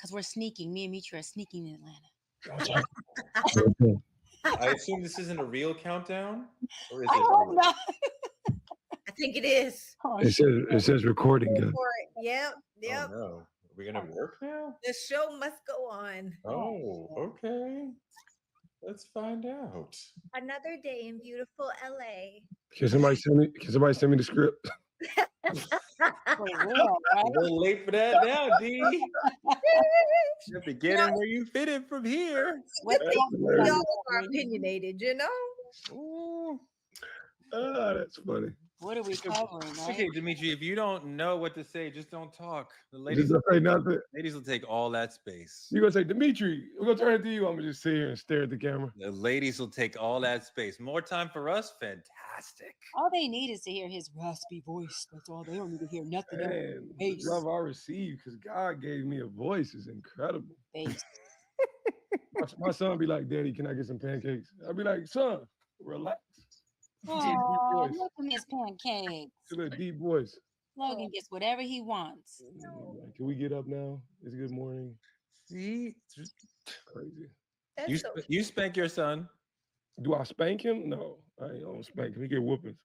because we're sneaking. Me and Mitra are sneaking in Atlanta. I assume this isn't a real countdown, or is I it? hope not. I think it is. Oh, It says recording. Go Guys. for it. Yep. Oh no, are we gonna work now? The show must go on. Oh, okay. Let's find out. Another day in beautiful LA. Can somebody send me the script? for real, right? A little late for that now, D. You're beginning where you fit in from here. Y'all are opinionated, you know? Ooh. That's funny. What are we covering, right? Okay, Dimitri, if you don't know what to say, just don't talk. The Just don't say nothing. ladies will take all that space. You're gonna say, Dimitri, we're gonna turn it to you. I'm gonna just sit here and stare at the camera. The ladies will take all that space. More time for us? Fantastic. All they need is to hear his raspy voice. That's all. They don't need to hear nothing else. Man, the Bass. love I received because God gave me a voice is incredible. Bass. My son be like, Daddy, can I get some pancakes? I'll be like, son, relax. Oh, look at his pancakes. It's a little deep voice. Logan gets whatever he wants. Like, can we get up now? It's good morning. See? Crazy. You spank your son. Do I spank him? No, I ain't gonna spank him. He get whoopings.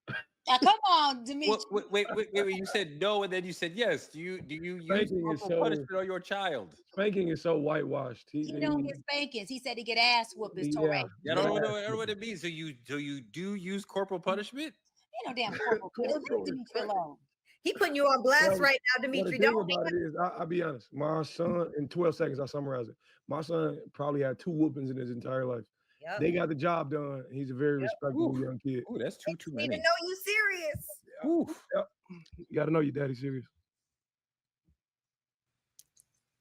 Now, come on, Dimitri. Wait. You said no, and then you said yes. Do you use corporal punishment on your child? Spanking is so whitewashed. He don't get spankings. He said he get ass whoopings. Yeah. Yeah, I don't know what it means. So you do use corporal punishment? Ain't no damn corporal punishment. Leave Dimitri alone. He putting you on blast right now, Dimitri. The thing about it is, I'll be honest. My son, in 12 seconds, I'll summarize it. My son probably had 2 whoopings in his entire life. Yep. They got the job done. He's a very respectable young kid. Ooh, that's too many. Need to know you serious. Yep. You got to know your daddy serious.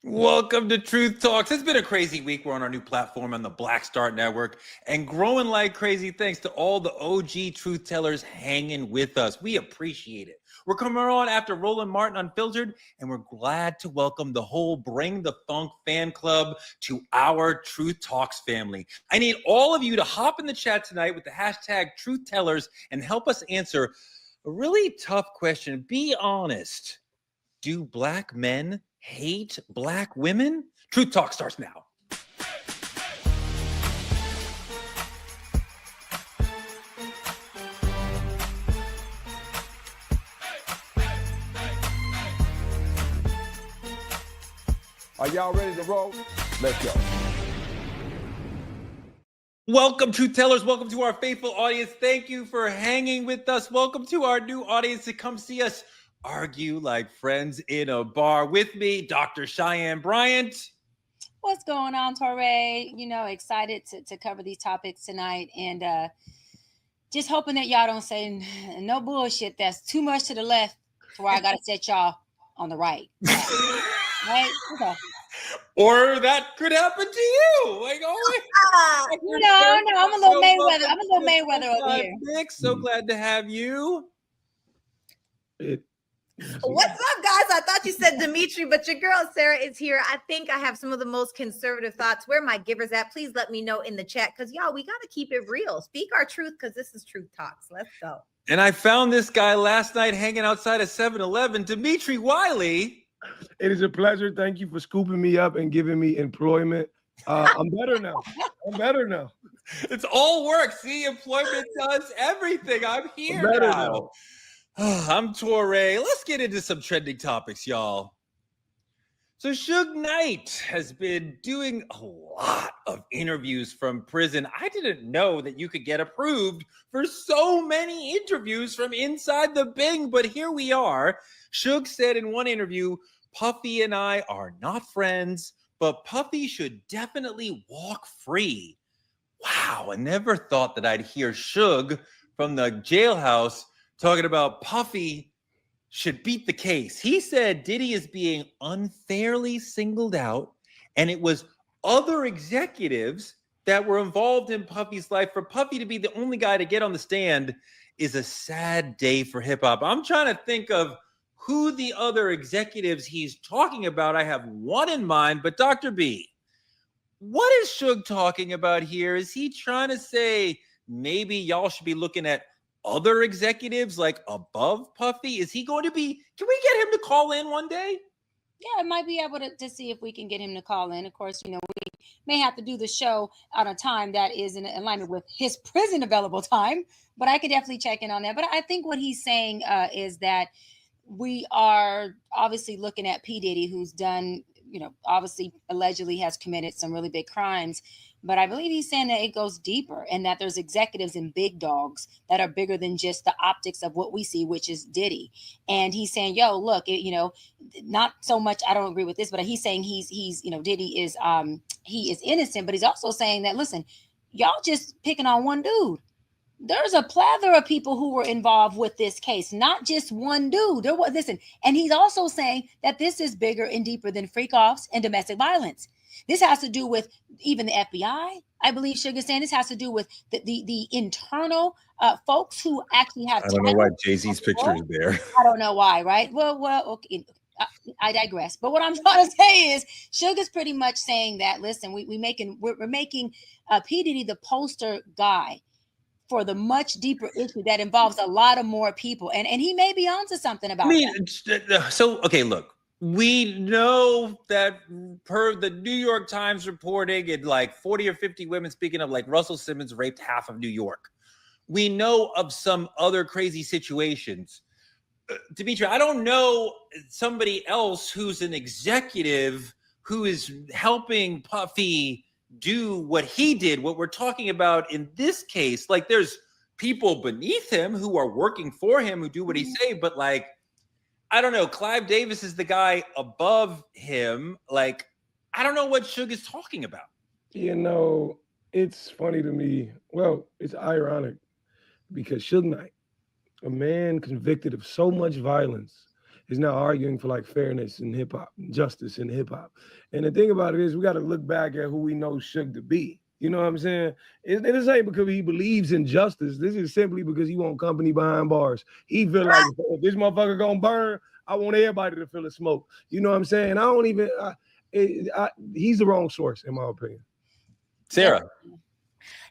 Welcome to Truth Talks. It's been a crazy week. We're on our new platform on the Black Start Network and growing like crazy thanks to all the OG truth tellers hanging with us. We appreciate it. We're coming on after Roland Martin Unfiltered, and we're glad to welcome the whole Bring the Funk fan club to our Truth Talks family. I need all of you to hop in the chat tonight with the hashtag Truth Tellers and help us answer a really tough question. Be honest. Do black men hate black women? Truth Talk starts now. Are y'all ready to roll? Let's go. Welcome, Truth Tellers. Welcome to our faithful audience. Thank you for hanging with us. Welcome to our new audience to come see us argue like friends in a bar. With me, Dr. Cheyenne Bryant. What's going on, Torre? You know, excited to cover these topics tonight, and just hoping that y'all don't say no bullshit that's too much to the left to where I got to set y'all on the right. Right? Okay. Or that could happen to you. Like, oh, no, I'm a little Mayweather. I'm a little Mayweather over here. Nick, so glad to have you. What's up, guys? I thought you said Dimitri, but your girl Sarah is here. I think I have some of the most conservative thoughts. Where are my givers at? Please let me know in the chat, because y'all, we got to keep it real. Speak our truth, because this is Truth Talks. Let's go. And I found this guy last night hanging outside of 7-Eleven, Dimitri Wiley. It is a pleasure. Thank you for scooping me up and giving me employment. I'm better now. It's all work. See, employment does everything. I'm here now. I'm Torre. Let's get into some trending topics, y'all. So Suge Knight has been doing a lot of interviews from prison. I didn't know that you could get approved for so many interviews from inside the Bing, but here we are. Suge said in one interview, Puffy and I are not friends, but Puffy should definitely walk free. Wow, I never thought that I'd hear Suge from the jailhouse talking about Puffy should beat the case. He said Diddy is being unfairly singled out, and it was other executives that were involved in Puffy's life. For Puffy to be the only guy to get on the stand is a sad day for hip hop. I'm trying to think of who the other executives he's talking about. I have one in mind, but Dr. B, what is Suge talking about here? Is he trying to say maybe y'all should be looking at other executives like above Puffy? Is he going to be, can we get him to call in one day? yeah, I might be able to see if we can get him to call in. Of course, we may have to do the show on a time that is in alignment with his prison available time, but I could definitely check in on that. But I think what he's saying is that we are obviously looking at P. Diddy, who's done, obviously allegedly has committed some really big crimes. But I believe he's saying that it goes deeper and that there's executives and big dogs that are bigger than just the optics of what we see, which is Diddy. And he's saying, yo, look, not so much. I don't agree with this, but he's saying he's Diddy is he is innocent, but he's also saying that, listen, y'all just picking on one dude. There's a plethora of people who were involved with this case, not just one dude. There was, listen, and he's also saying that this is bigger and deeper than freak offs and domestic violence. This has to do with even the FBI. I believe Suge is saying this has to do with the internal folks who actually have. I don't know why Jay-Z's picture is there. I don't know why, right? Well, okay. I digress. But what I'm trying to say is Suge is pretty much saying that, listen, we're making P. Diddy the poster guy for the much deeper issue that involves a lot of more people. And he may be onto something about that. So, okay, look, we know that per the New York Times reporting, and like 40 or 50 women, speaking of, like, Russell Simmons raped half of New York. We know of some other crazy situations. Dimitri, I don't know somebody else who's an executive who is helping Puffy do what he did, what we're talking about in this case. Like, there's people beneath him who are working for him who do what he say, but like, I don't know, Clive Davis is the guy above him. Like, I don't know what Suge is talking about. It's funny to me. Well, it's ironic because Suge Knight, a man convicted of so much violence, is now arguing for like fairness in hip hop, justice in hip hop. And the thing about it is, we got to look back at who we know Suge to be. You know what I'm saying? This ain't because he believes in justice. This is simply because he want company behind bars. He feel like, if this motherfucker gonna burn, I want everybody to feel the smoke. You know what I'm saying? He's the wrong source, in my opinion. Sarah.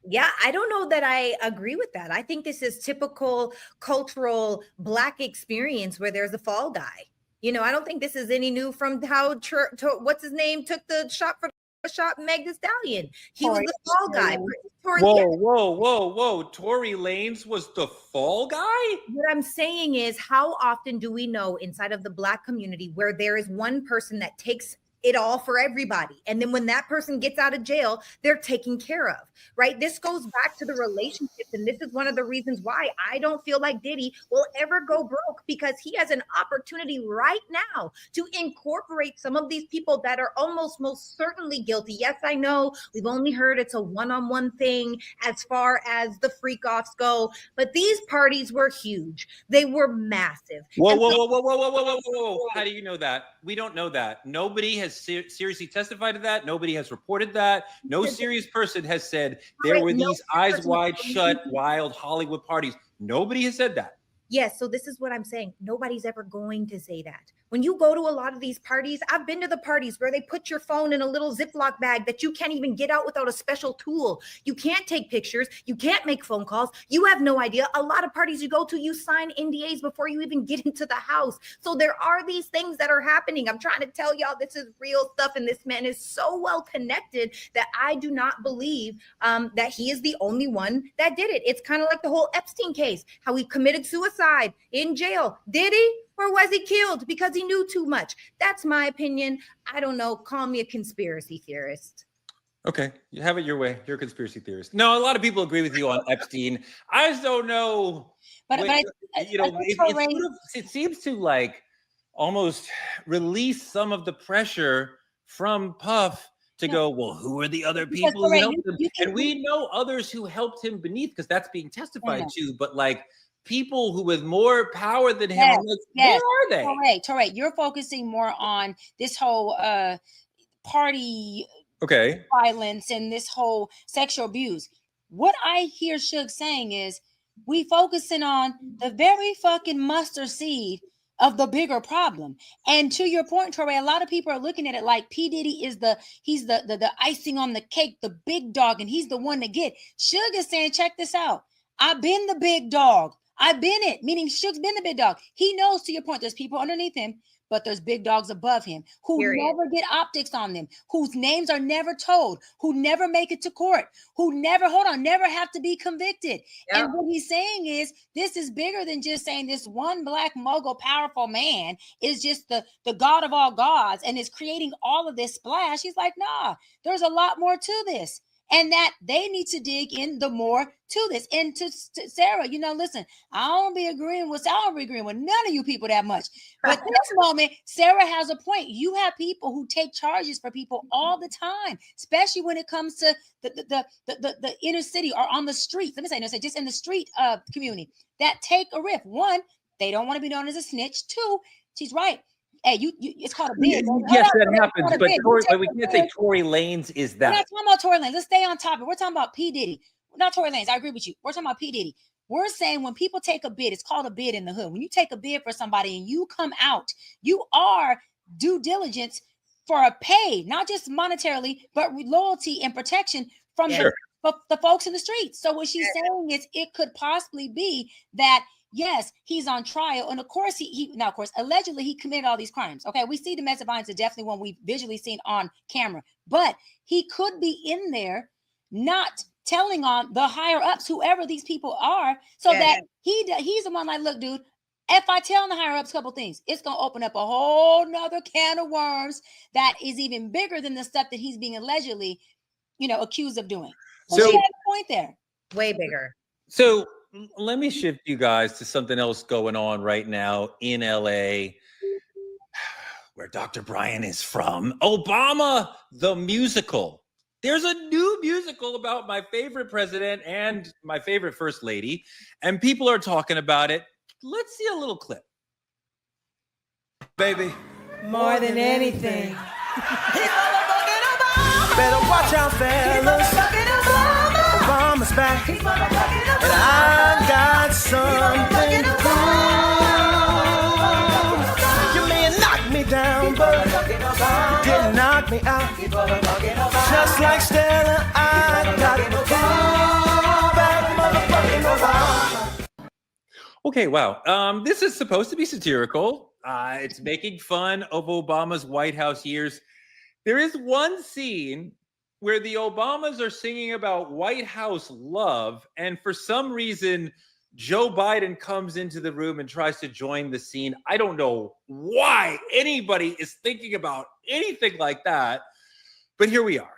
Yeah, I don't know that I agree with that. I think this is typical cultural Black experience where there's a fall guy. I don't think this is any new from how what's his name took the shot Meg Thee Stallion. He was the fall guy. Whoa. Tory Lanez was the fall guy? What I'm saying is, how often do we know inside of the Black community where there is one person that takes it all for everybody, and then when that person gets out of jail, they're taken care of, right? This goes back to the relationships, and this is one of the reasons why I don't feel like Diddy will ever go broke, because he has an opportunity right now to incorporate some of these people that are almost most certainly guilty. Yes, I know we've only heard it's a one-on-one thing as far as the freak-offs go, but these parties were huge. They were massive. Whoa. How do you know that? We don't know that. Nobody has seriously testified to that. Nobody has reported that. No serious person has said there were these eyes wide shut, wild Hollywood parties. Nobody has said that. Yes, so this is what I'm saying. Nobody's ever going to say that. When you go to a lot of these parties, I've been to the parties where they put your phone in a little Ziploc bag that you can't even get out without a special tool. You can't take pictures. You can't make phone calls. You have no idea. A lot of parties you go to, you sign NDAs before you even get into the house. So there are these things that are happening. I'm trying to tell y'all this is real stuff, and this man is so well connected that I do not believe that he is the only one that did it. It's kind of like the whole Epstein case, how he committed suicide in jail. Did he? Or was he killed because he knew too much? That's my opinion. I don't know. Call me a conspiracy theorist. Okay, you have it your way. You're a conspiracy theorist. No, a lot of people agree with you on Epstein. I just don't know. It seems to like almost release some of the pressure from Puff to go, well, who are the other people who helped him? And we know others who helped him beneath, because that's being testified to. But like, people who with more power than him, where are they? Torre, you're focusing more on this whole party violence and this whole sexual abuse. What I hear Suge saying is, we focusing on the very fucking mustard seed of the bigger problem. And to your point, Torre, a lot of people are looking at it like P. Diddy is the icing on the cake, the big dog, and he's the one to get. Suge is saying, check this out. I've been the big dog. I've been it, meaning Suge's been the big dog. He knows, to your point, there's people underneath him, but there's big dogs above him who Period. never get optics on them, whose names are never told, who never make it to court, who never have to be convicted. Yep. And what he's saying is this is bigger than just saying this one black mogul powerful man is just the god of all gods and is creating all of this splash. He's like, nah, there's a lot more to this. And that they need to dig in the more to this. And to Sarah, listen, I don't be agreeing with none of you people that much. But this moment, Sarah has a point. You have people who take charges for people all the time, especially when it comes to the inner city or on the streets. Let me say, just in the street community that take a riff. One, they don't want to be known as a snitch. Two, she's right. Hey, it's called a bid. Yes, that happens. But we can't say Tory Lanez is that. We're not talking about Tory Lanez. Let's stay on topic. We're talking about P. Diddy. Not Tory Lanez. I agree with you. We're talking about P. Diddy. We're saying when people take a bid, it's called a bid in the hood. When you take a bid for somebody and you come out, you are due diligence for a pay, not just monetarily, but loyalty and protection from the folks in the streets. So what she's saying is it could possibly be that yes, he's on trial. And of course, allegedly he committed all these crimes. Okay, we see domestic violence is definitely one we've visually seen on camera. But he could be in there not telling on the higher ups, whoever these people are, so that he's the one like, look, dude, if I tell the higher ups a couple things, it's going to open up a whole nother can of worms that is even bigger than the stuff that he's being allegedly, accused of doing. So she has a point there. Way bigger. So let me shift you guys to something else going on right now in LA, where Dr. Brian is from. Obama, the musical. There's a new musical about my favorite president and my favorite first lady, and people are talking about it. Let's see a little clip. Baby, more than anything. Better watch out, fellas. Obama's back, and I got something to prove. You may have knocked me down, but you didn't knock me out. Just like Stella, I got to prove that motherfucking Obama. Okay, wow. This is supposed to be satirical. It's making fun of Obama's White House years. There is one scene where the Obamas are singing about White House love, and for some reason, Joe Biden comes into the room and tries to join the scene. I don't know why anybody is thinking about anything like that, but here we are.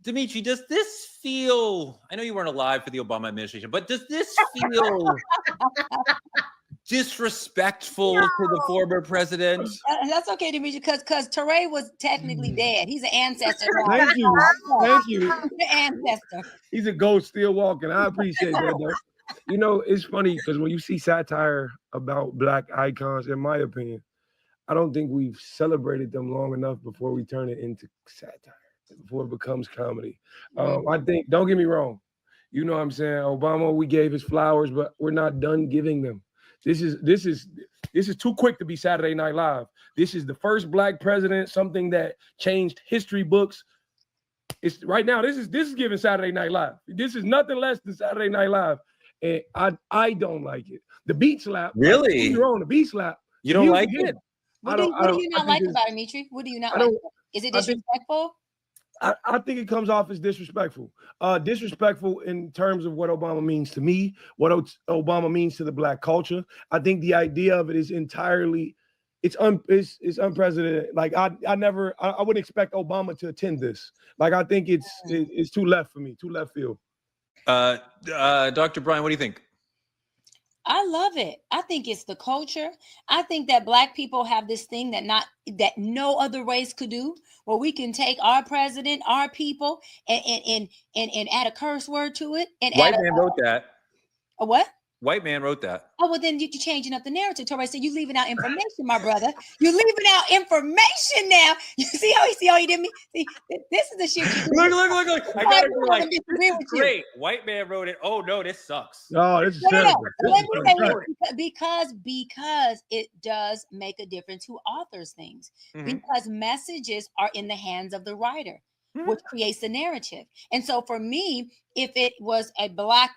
Dimitri, does this feel, I know you weren't alive for the Obama administration, but does this feel disrespectful to the former president? That's okay, Dimitri, because Teray was technically dead. He's an ancestor. Thank you. He's an ancestor. He's a ghost still walking. I appreciate that, though. It's funny because when you see satire about Black icons, in my opinion, I don't think we've celebrated them long enough before we turn it into satire, before it becomes comedy. I think, don't get me wrong, you know what I'm saying? Obama, we gave his flowers, but we're not done giving them. This is too quick to be Saturday Night Live. This is the first Black president, something that changed history books. It's right now. This is giving Saturday Night Live. This is nothing less than Saturday Night Live, and I don't like it. The beat slap. Really? You're on the beat slap. You don't like it? What do you not like about it, Dimitri? What do you not like? Is it disrespectful? I think it comes off as disrespectful. Disrespectful in terms of what Obama means to me, what Obama means to the Black culture. I think the idea of it is entirely, it's unprecedented. Like I wouldn't expect Obama to attend this. Like I think it's too left for me, too left field. Dr. Brian, what do you think? I love it. I think it's the culture. I think that Black people have this thing that no other race could do, where we can take our president, our people, and add a curse word to it. And White man wrote that. A what? White man wrote that. Oh, well, then you're changing up the narrative. Torrey said, you're leaving out information, my brother. You're leaving out information now. You see how he did me? See, this is the shit you do. Look. I gotta be like, this is great. White man wrote it. Oh, no, this sucks. Oh, this is terrible. Let me say because it does make a difference who authors things. Because messages are in the hands of the writer, which creates the narrative. And so for me, if it was a Black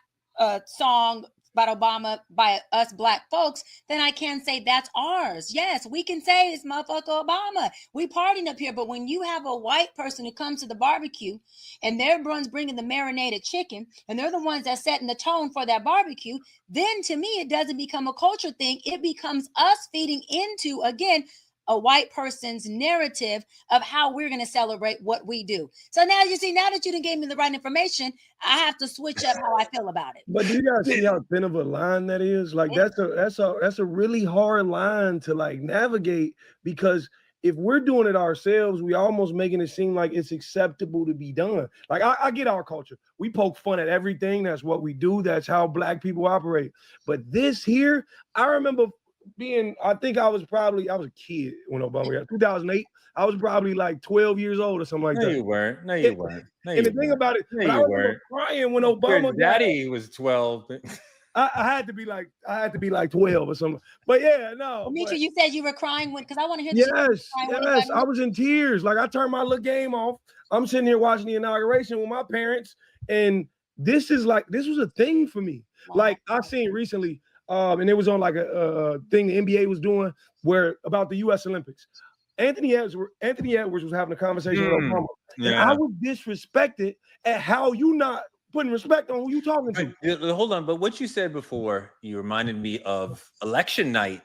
song about Obama by us black folks, then I can say that's ours. Yes, we can say it's motherfucker Obama. We partying up here. But when you have a white person who comes to the barbecue and their ones bringing the marinated chicken and they're the ones that setting the tone for that barbecue, then to me, it doesn't become a culture thing. It becomes us feeding into, again, a white person's narrative of how we're going to celebrate what we do. So now you see, now that you done gave me the right information, I have to switch up how I feel about it. But do you guys see how thin of a line that is? Like that's a really hard line to like navigate, because if we're doing it ourselves, we almost making it seem like it's acceptable to be done. Like I get our culture. We poke fun at everything. That's what we do. That's how black people operate. But this here, I remember I was a kid when Obama got 2008. I was probably like 12 years old or something like that. No, you weren't. No, you weren't. And the thing about it, I was crying when Obama. Your daddy was 12. I had to be like 12 or something. But yeah, no. Demetri, you said you were crying because I want to hear. Yes, I was in tears. Like I turned my little game off. I'm sitting here watching the inauguration with my parents, and this was a thing for me. Wow. Like I seen recently. And it was on like a thing the NBA was doing about the U.S. Olympics. Anthony Edwards was having a conversation with Obama. Yeah. And I was disrespected at how you not putting respect on who you talking to. Hold on, but what you said before, you reminded me of election night.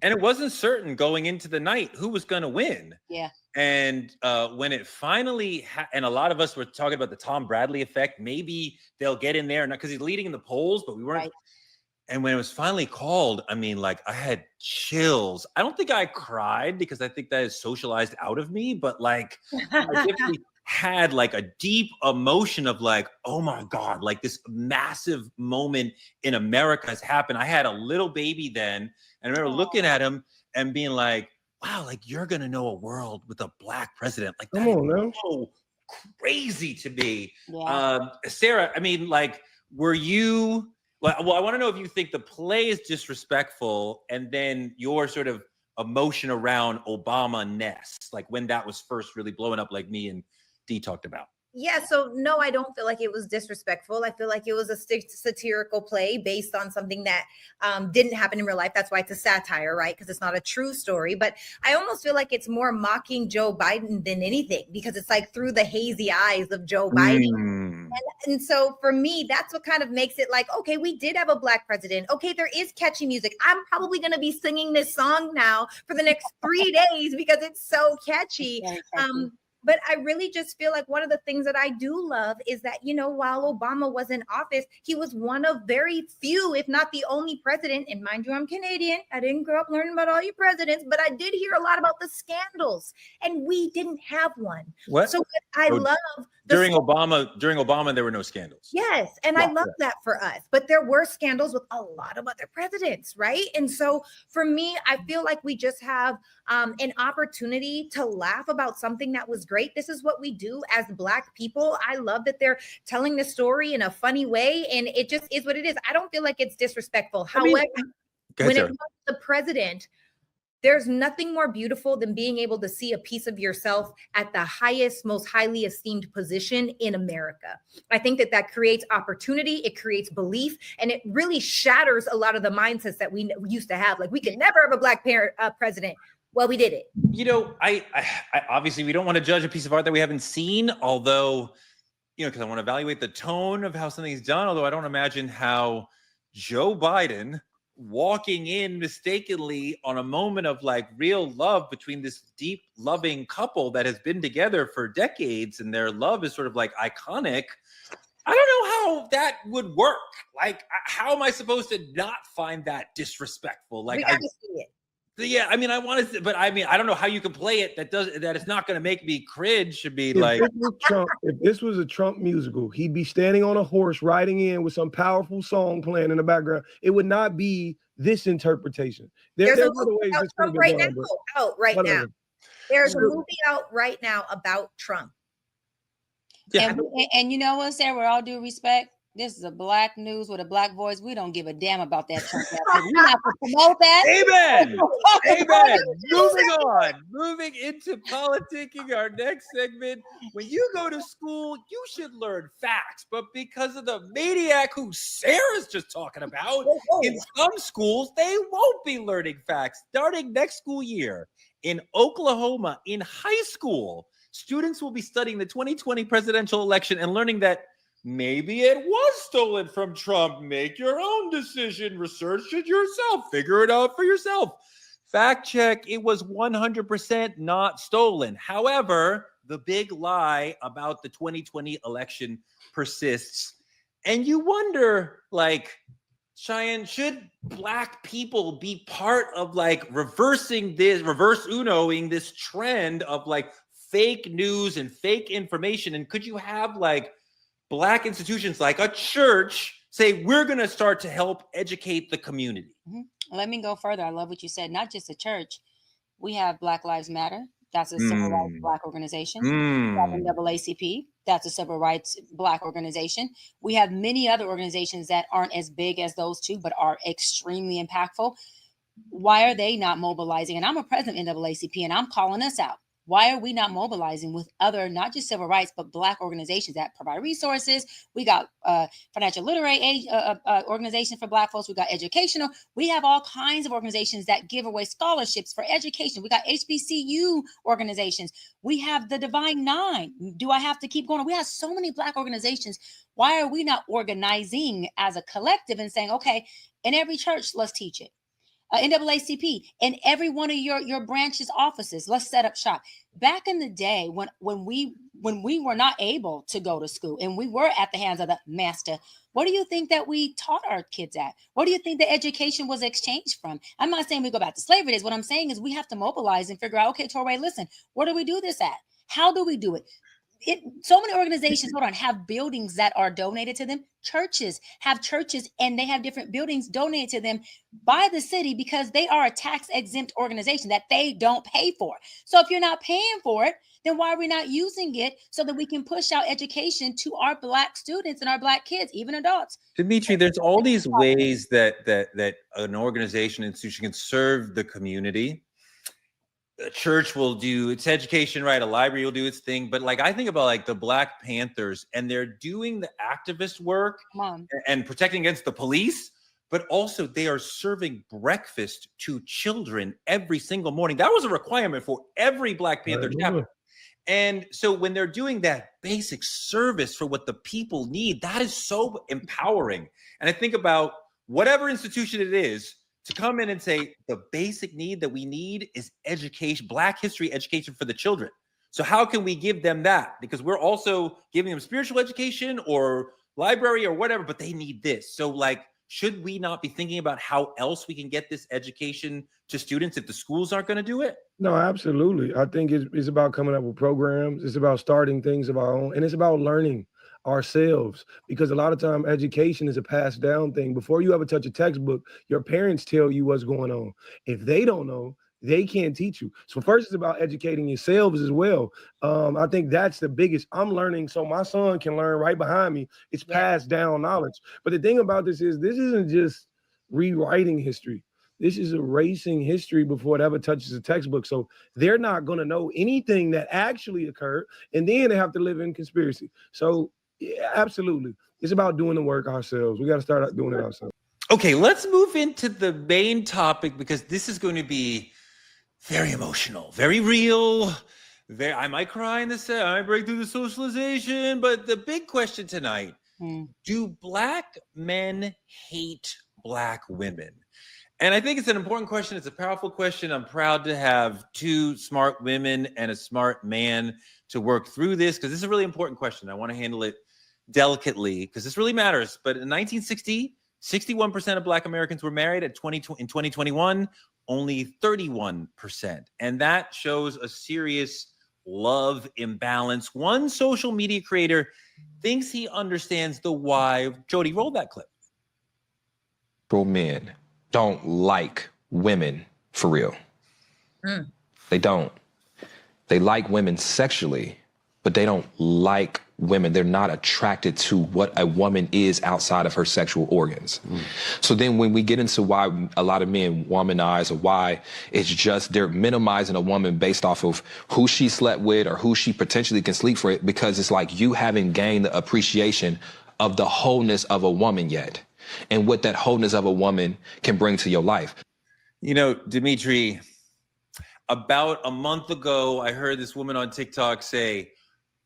And it wasn't certain going into the night who was going to win. Yeah. And when it finally, and a lot of us were talking about the Tom Bradley effect, maybe they'll get in there, not because he's leading in the polls, but we weren't. Right. And when it was finally called, I mean, like I had chills. I don't think I cried because I think that is socialized out of me, but like I definitely had like a deep emotion of like, oh my God, like this massive moment in America has happened. I had a little baby then, and I remember looking at him and being like, wow, like you're going to know a world with a black president. Like that is so crazy to me. Yeah. Sarah, I mean, like, were you... Well, I want to know if you think the play is disrespectful, and then your sort of emotion around Obama-ness, like when that was first really blowing up, like me and Dee talked about. Yeah, so no, I don't feel like it was disrespectful. I feel like it was a satirical play based on something that didn't happen in real life. That's why it's a satire, right? Because it's not a true story. But I almost feel like it's more mocking Joe Biden than anything, because it's like through the hazy eyes of Joe Biden. And so for me, that's what kind of makes it like, okay, we did have a black president. Okay, there is catchy music. I'm probably going to be singing this song now for the next 3 days because it's so catchy. But I really just feel like one of the things that I do love is that, you know, while Obama was in office, he was one of very few, if not the only president. And mind you, I'm Canadian. I didn't grow up learning about all your presidents, but I did hear a lot about the scandals, and we didn't have one. What? So I love during Obama, there were no scandals. Yes. And I love that for us. But there were scandals with a lot of other presidents, right? And so for me, I feel like we just have an opportunity to laugh about something that was great. This is what we do as Black people. I love that they're telling the story in a funny way, and it just is what it is. I don't feel like it's disrespectful. However, when it comes to the president, there's nothing more beautiful than being able to see a piece of yourself at the highest, most highly esteemed position in America. I think that creates opportunity, it creates belief, and it really shatters a lot of the mindsets that we used to have. Like, we could never have a Black president. Well, we did it. You know, I obviously we don't want to judge a piece of art that we haven't seen, although, you know, because I want to evaluate the tone of how something's done, although I don't imagine how Joe Biden walking in mistakenly on a moment of like real love between this deep loving couple that has been together for decades, and their love is sort of like iconic. I don't know how that would work. Like, how am I supposed to not find that disrespectful? Like, we gotta see it. Yeah, I mean, I want to, but I mean, I don't know how you can play it that it's not going to make me cringe. Should be like, if this was a Trump musical, he'd be standing on a horse riding in with some powerful song playing in the background. It would not be this interpretation. There's a movie out right now. There's a movie out right now about Trump. Yeah. And you know what, Sarah, with all due respect, This is a black news with a black voice. We don't give a damn about that. We're not going to promote that. Amen. Amen. Moving into politicking, our next segment. When you go to school, you should learn facts. But because of the maniac who Sarah's just talking about, in some schools, they won't be learning facts. Starting next school year in Oklahoma, in high school, students will be studying the 2020 presidential election and learning that maybe it was stolen from Trump. Make your own decision. Research it yourself. Figure it out for yourself. Fact check, it was 100% not stolen. However, the big lie about the 2020 election persists. And you wonder, like, Cheyenne, should black people be part of like reverse unoing this trend of like fake news and fake information? And could you have like black institutions like a church say, we're going to start to help educate the community? Let me go further. I love what you said. Not just a church. We have Black Lives Matter. That's a civil rights black organization. We have NAACP. That's a civil rights black organization. We have many other organizations that aren't as big as those two, but are extremely impactful. Why are they not mobilizing? And I'm a president of NAACP, and I'm calling us out. Why are we not mobilizing with other, not just civil rights, but black organizations that provide resources? We got financial literary organization for black folks. We got educational. We have all kinds of organizations that give away scholarships for education. We got HBCU organizations. We have the Divine Nine. Do I have to keep going? We have so many black organizations. Why are we not organizing as a collective and saying, okay, in every church, let's teach it. NAACP, in every one of your branches offices, let's set up shop. Back in the day when we were not able to go to school and we were at the hands of the master, what do you think that we taught our kids at? What do you think the education was exchanged from? I'm not saying we go back to slavery days. What I'm saying is we have to mobilize and figure out, okay, Torrey, listen, where do we do this at? How do we do it? So many organizations have buildings that are donated to them. Churches have churches and they have different buildings donated to them by the city because they are a tax exempt organization that they don't pay for. So if you're not paying for it, then why are we not using it so that we can push out education to our black students and our black kids, even adults? Dimitri, there's all these ways that an organization, institution can serve the community. A church will do its education, right? A library will do its thing. But like, I think about like the Black Panthers, and they're doing the activist work and protecting against the police, but also they are serving breakfast to children every single morning. That was a requirement for every Black Panther chapter. And so when they're doing that basic service for what the people need, that is so empowering. And I think about whatever institution it is, to come in and say the basic need that we need is education, Black history education for the children. So how can we give them that? Because we're also giving them spiritual education or library or whatever, but they need this. So like, should we not be thinking about how else we can get this education to students if the schools aren't going to do it? No, absolutely. I think it's about coming up with programs. It's about starting things of our own, and it's about learning ourselves, because a lot of time education is a passed down thing. Before you ever touch a textbook, your parents tell you what's going on. If they don't know, they can't teach you. So first it's about educating yourselves as well. I think that's the biggest. I'm learning so my son can learn right behind me. It's passed down knowledge. But the thing about this isn't just rewriting history. This is erasing history before it ever touches a textbook. So they're not going to know anything that actually occurred. And then they have to live in conspiracy. So yeah, absolutely. It's about doing the work ourselves. We got to start doing it ourselves. Okay, let's move into the main topic, because this is going to be very emotional, very real. I might cry in this, I might break through the socialization, but the big question tonight, do Black men hate Black women? And I think it's an important question. It's a powerful question. I'm proud to have two smart women and a smart man to work through this, because this is a really important question. I want to handle it delicately because this really matters. But in 1960, 61% of Black Americans were married. In 2021, only 31%. And that shows a serious love imbalance. One social media creator thinks he understands the why. Jody, roll that clip. Men don't like women for real. They don't. They like women sexually, but they don't like women. They're not attracted to what a woman is outside of her sexual organs. So then when we get into why a lot of men womanize, or why it's just they're minimizing a woman based off of who she slept with or who she potentially can sleep for, because it's like you haven't gained the appreciation of the wholeness of a woman yet, and what that wholeness of a woman can bring to your life. You know, Dimitri, about a month ago, I heard this woman on TikTok say,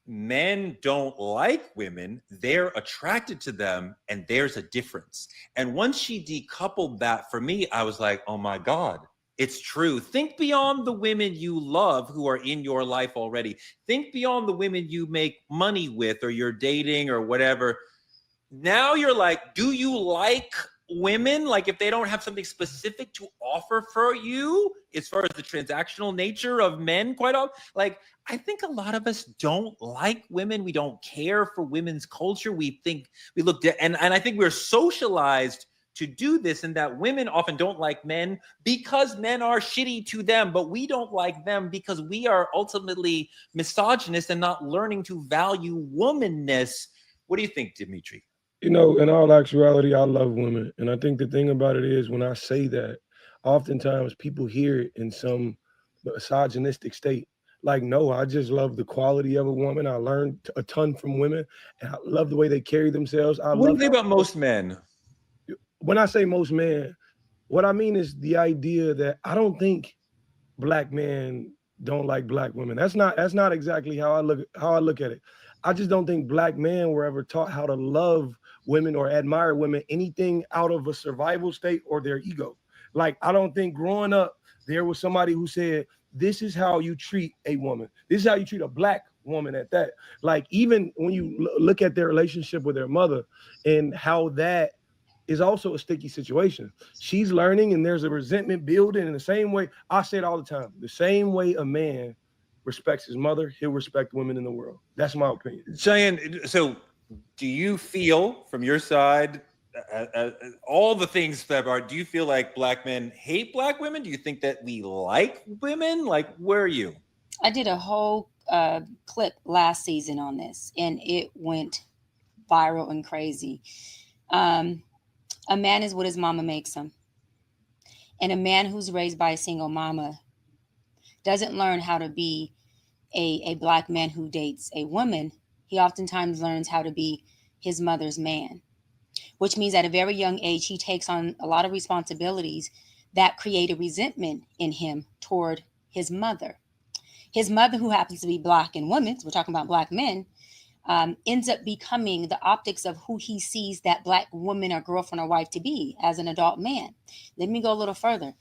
men don't like women, they're attracted to them, and there's a difference. And once she decoupled that for me, I was like, oh my God, it's true. Think beyond the women you love who are in your life already. Think beyond the women you make money with or you're dating or whatever. Now you're like, do you like women? Like, if they don't have something specific to offer for you as far as the transactional nature of men, quite often, like, I think a lot of us don't like women. We don't care for women's culture. We think we look and I think we're socialized to do this, and that women often don't like men because men are shitty to them, but we don't like them because we are ultimately misogynist and not learning to value womanness. What do you think, Dimitri? You know, in all actuality, I love women. And I think the thing about it is, when I say that, oftentimes people hear it in some misogynistic state. Like, no, I just love the quality of a woman. I learned a ton from women, and I love the way they carry themselves. What do you think about most men? When I say most men, what I mean is the idea that I don't think black men don't like black women. That's not exactly how I look at it. I just don't think black men were ever taught how to love women or admire women, anything out of a survival state or their ego. Like, I don't think growing up there was somebody who said, this is how you treat a woman. This is how you treat a black woman at that. Like, even when you look at their relationship with their mother and how that is also a sticky situation. She's learning, and there's a resentment building in the same way. I say it all the time. The same way a man respects his mother, he'll respect women in the world. That's my opinion. Cheyenne, so do you feel from your side, all the things that are, do you feel like black men hate black women? Do you think that we like women? Like, where are you? I did a whole clip last season on this, and it went viral and crazy. A man is what his mama makes him. And a man who's raised by a single mama doesn't learn how to be a black man who dates a woman. He oftentimes learns how to be his mother's man, which means at a very young age, he takes on a lot of responsibilities that create a resentment in him toward his mother. His mother, who happens to be black and women, so we're talking about black men, ends up becoming the optics of who he sees that black woman or girlfriend or wife to be as an adult man. Let me go a little further.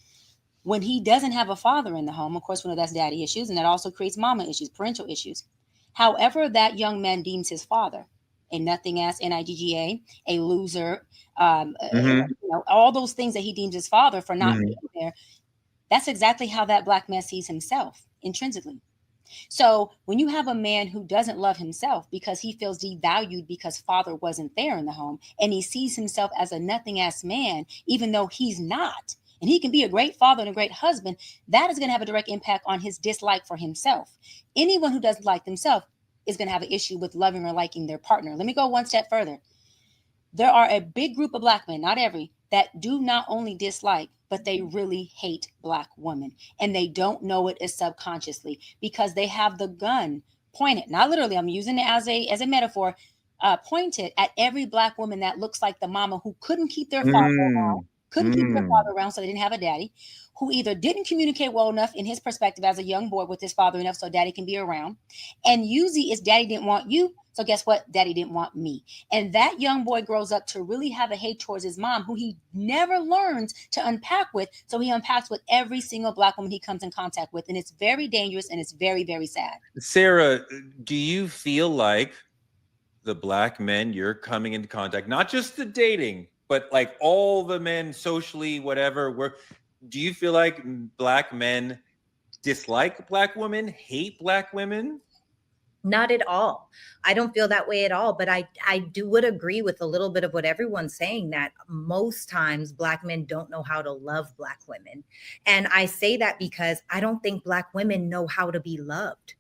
When he doesn't have a father in the home, of course, we know that's daddy issues, and that also creates mama issues, parental issues. However, that young man deems his father a nothing ass NIGGA, a loser, all those things that he deems his father for not being there. That's exactly how that black man sees himself intrinsically. So when you have a man who doesn't love himself because he feels devalued because father wasn't there in the home, and he sees himself as a nothing ass man, even though he's not, and he can be a great father and a great husband, that is going to have a direct impact on his dislike for himself. Anyone who doesn't like themselves is going to have an issue with loving or liking their partner. Let me go one step further. There are a big group of black men, not every, that do not only dislike, but they really hate black women. And they don't know it as subconsciously because they have the gun pointed, not literally, I'm using it as a metaphor, pointed at every black woman that looks like the mama who couldn't keep their father around, keep their father around, so they didn't have a daddy, who either didn't communicate well enough in his perspective as a young boy with his father enough so daddy can be around. And usually it's daddy didn't want you, so guess what? Daddy didn't want me. And that young boy grows up to really have a hate towards his mom, who he never learns to unpack with. So he unpacks with every single black woman he comes in contact with. And it's very dangerous, and it's very, very sad. Sarah, do you feel like the black men you're coming into contact, not just the dating, but like all the men socially, whatever, do you feel like black men dislike black women, hate black women? Not at all. I don't feel that way at all. But I would agree with a little bit of what everyone's saying, that most times black men don't know how to love black women. And I say that because I don't think black women know how to be loved.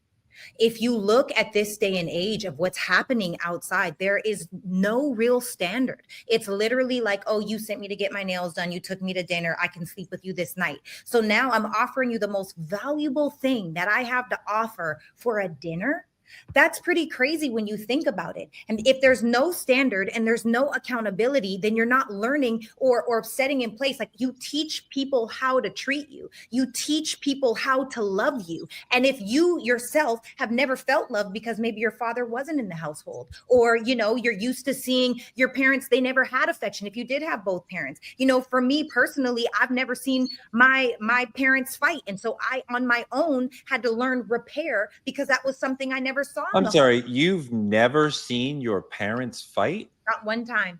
If you look at this day and age of what's happening outside, there is no real standard. It's literally like, oh, you sent me to get my nails done. You took me to dinner. I can sleep with you this night. So now I'm offering you the most valuable thing that I have to offer for a dinner. That's pretty crazy when you think about it. And if there's no standard and there's no accountability, then you're not learning or setting in place. Like, you teach people how to treat you. You teach people how to love you. And if you yourself have never felt love because maybe your father wasn't in the household, or, you know, you're used to seeing your parents, they never had affection. If you did have both parents, you know, for me personally, I've never seen my parents fight. And so I, on my own, had to learn repair because that was something I never saw. I'm sorry, you've never seen your parents fight? Not one time.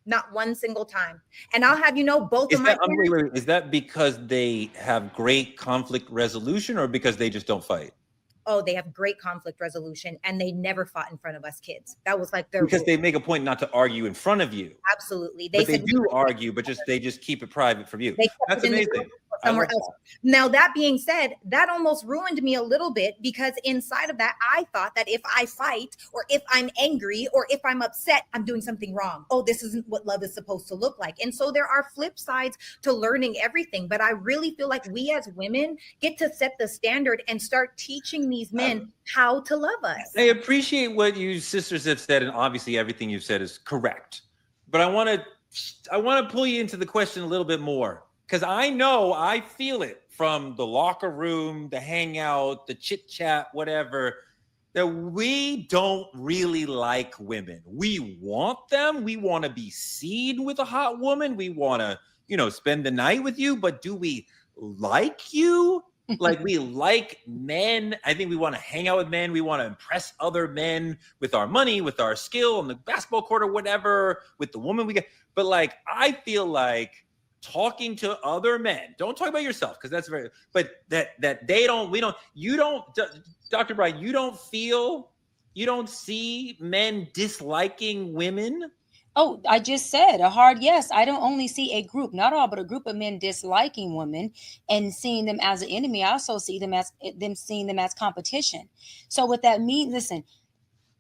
Not one single time. And I'll have you know, both of my parents. Is that because they have great conflict resolution or because they just don't fight? Oh, they have great conflict resolution, and they never fought in front of us kids. That was like their because rule. They make a point not to argue in front of you. Absolutely. They do argue, but they just keep it private from you. That's amazing. Somewhere else. Now, that being said, that almost ruined me a little bit, because inside of that, I thought that if I fight, or if I'm angry, or if I'm upset, I'm doing something wrong. Oh, this isn't what love is supposed to look like. And so there are flip sides to learning everything. But I really feel like we as women get to set the standard and start teaching these men how to love us. I appreciate what you sisters have said, and obviously everything you've said is correct. But I want to pull you into the question a little bit more. Because I feel it from the locker room, the hangout, the chit chat, whatever, that we don't really like women. We want them. We want to be seen with a hot woman. We want to, spend the night with you. But do we like you? Like, we like men. I think we want to hang out with men. We want to impress other men with our money, with our skill on the basketball court or whatever, with the woman we get. But like, I feel like talking to other men, don't talk about yourself, because that's but that they don't, Dr. Bright, you don't see men disliking women? Oh, I just said a hard yes. I don't only see a group, not all, but a group of men disliking women and seeing them as an enemy. I also see them seeing them as competition. So what that means, listen,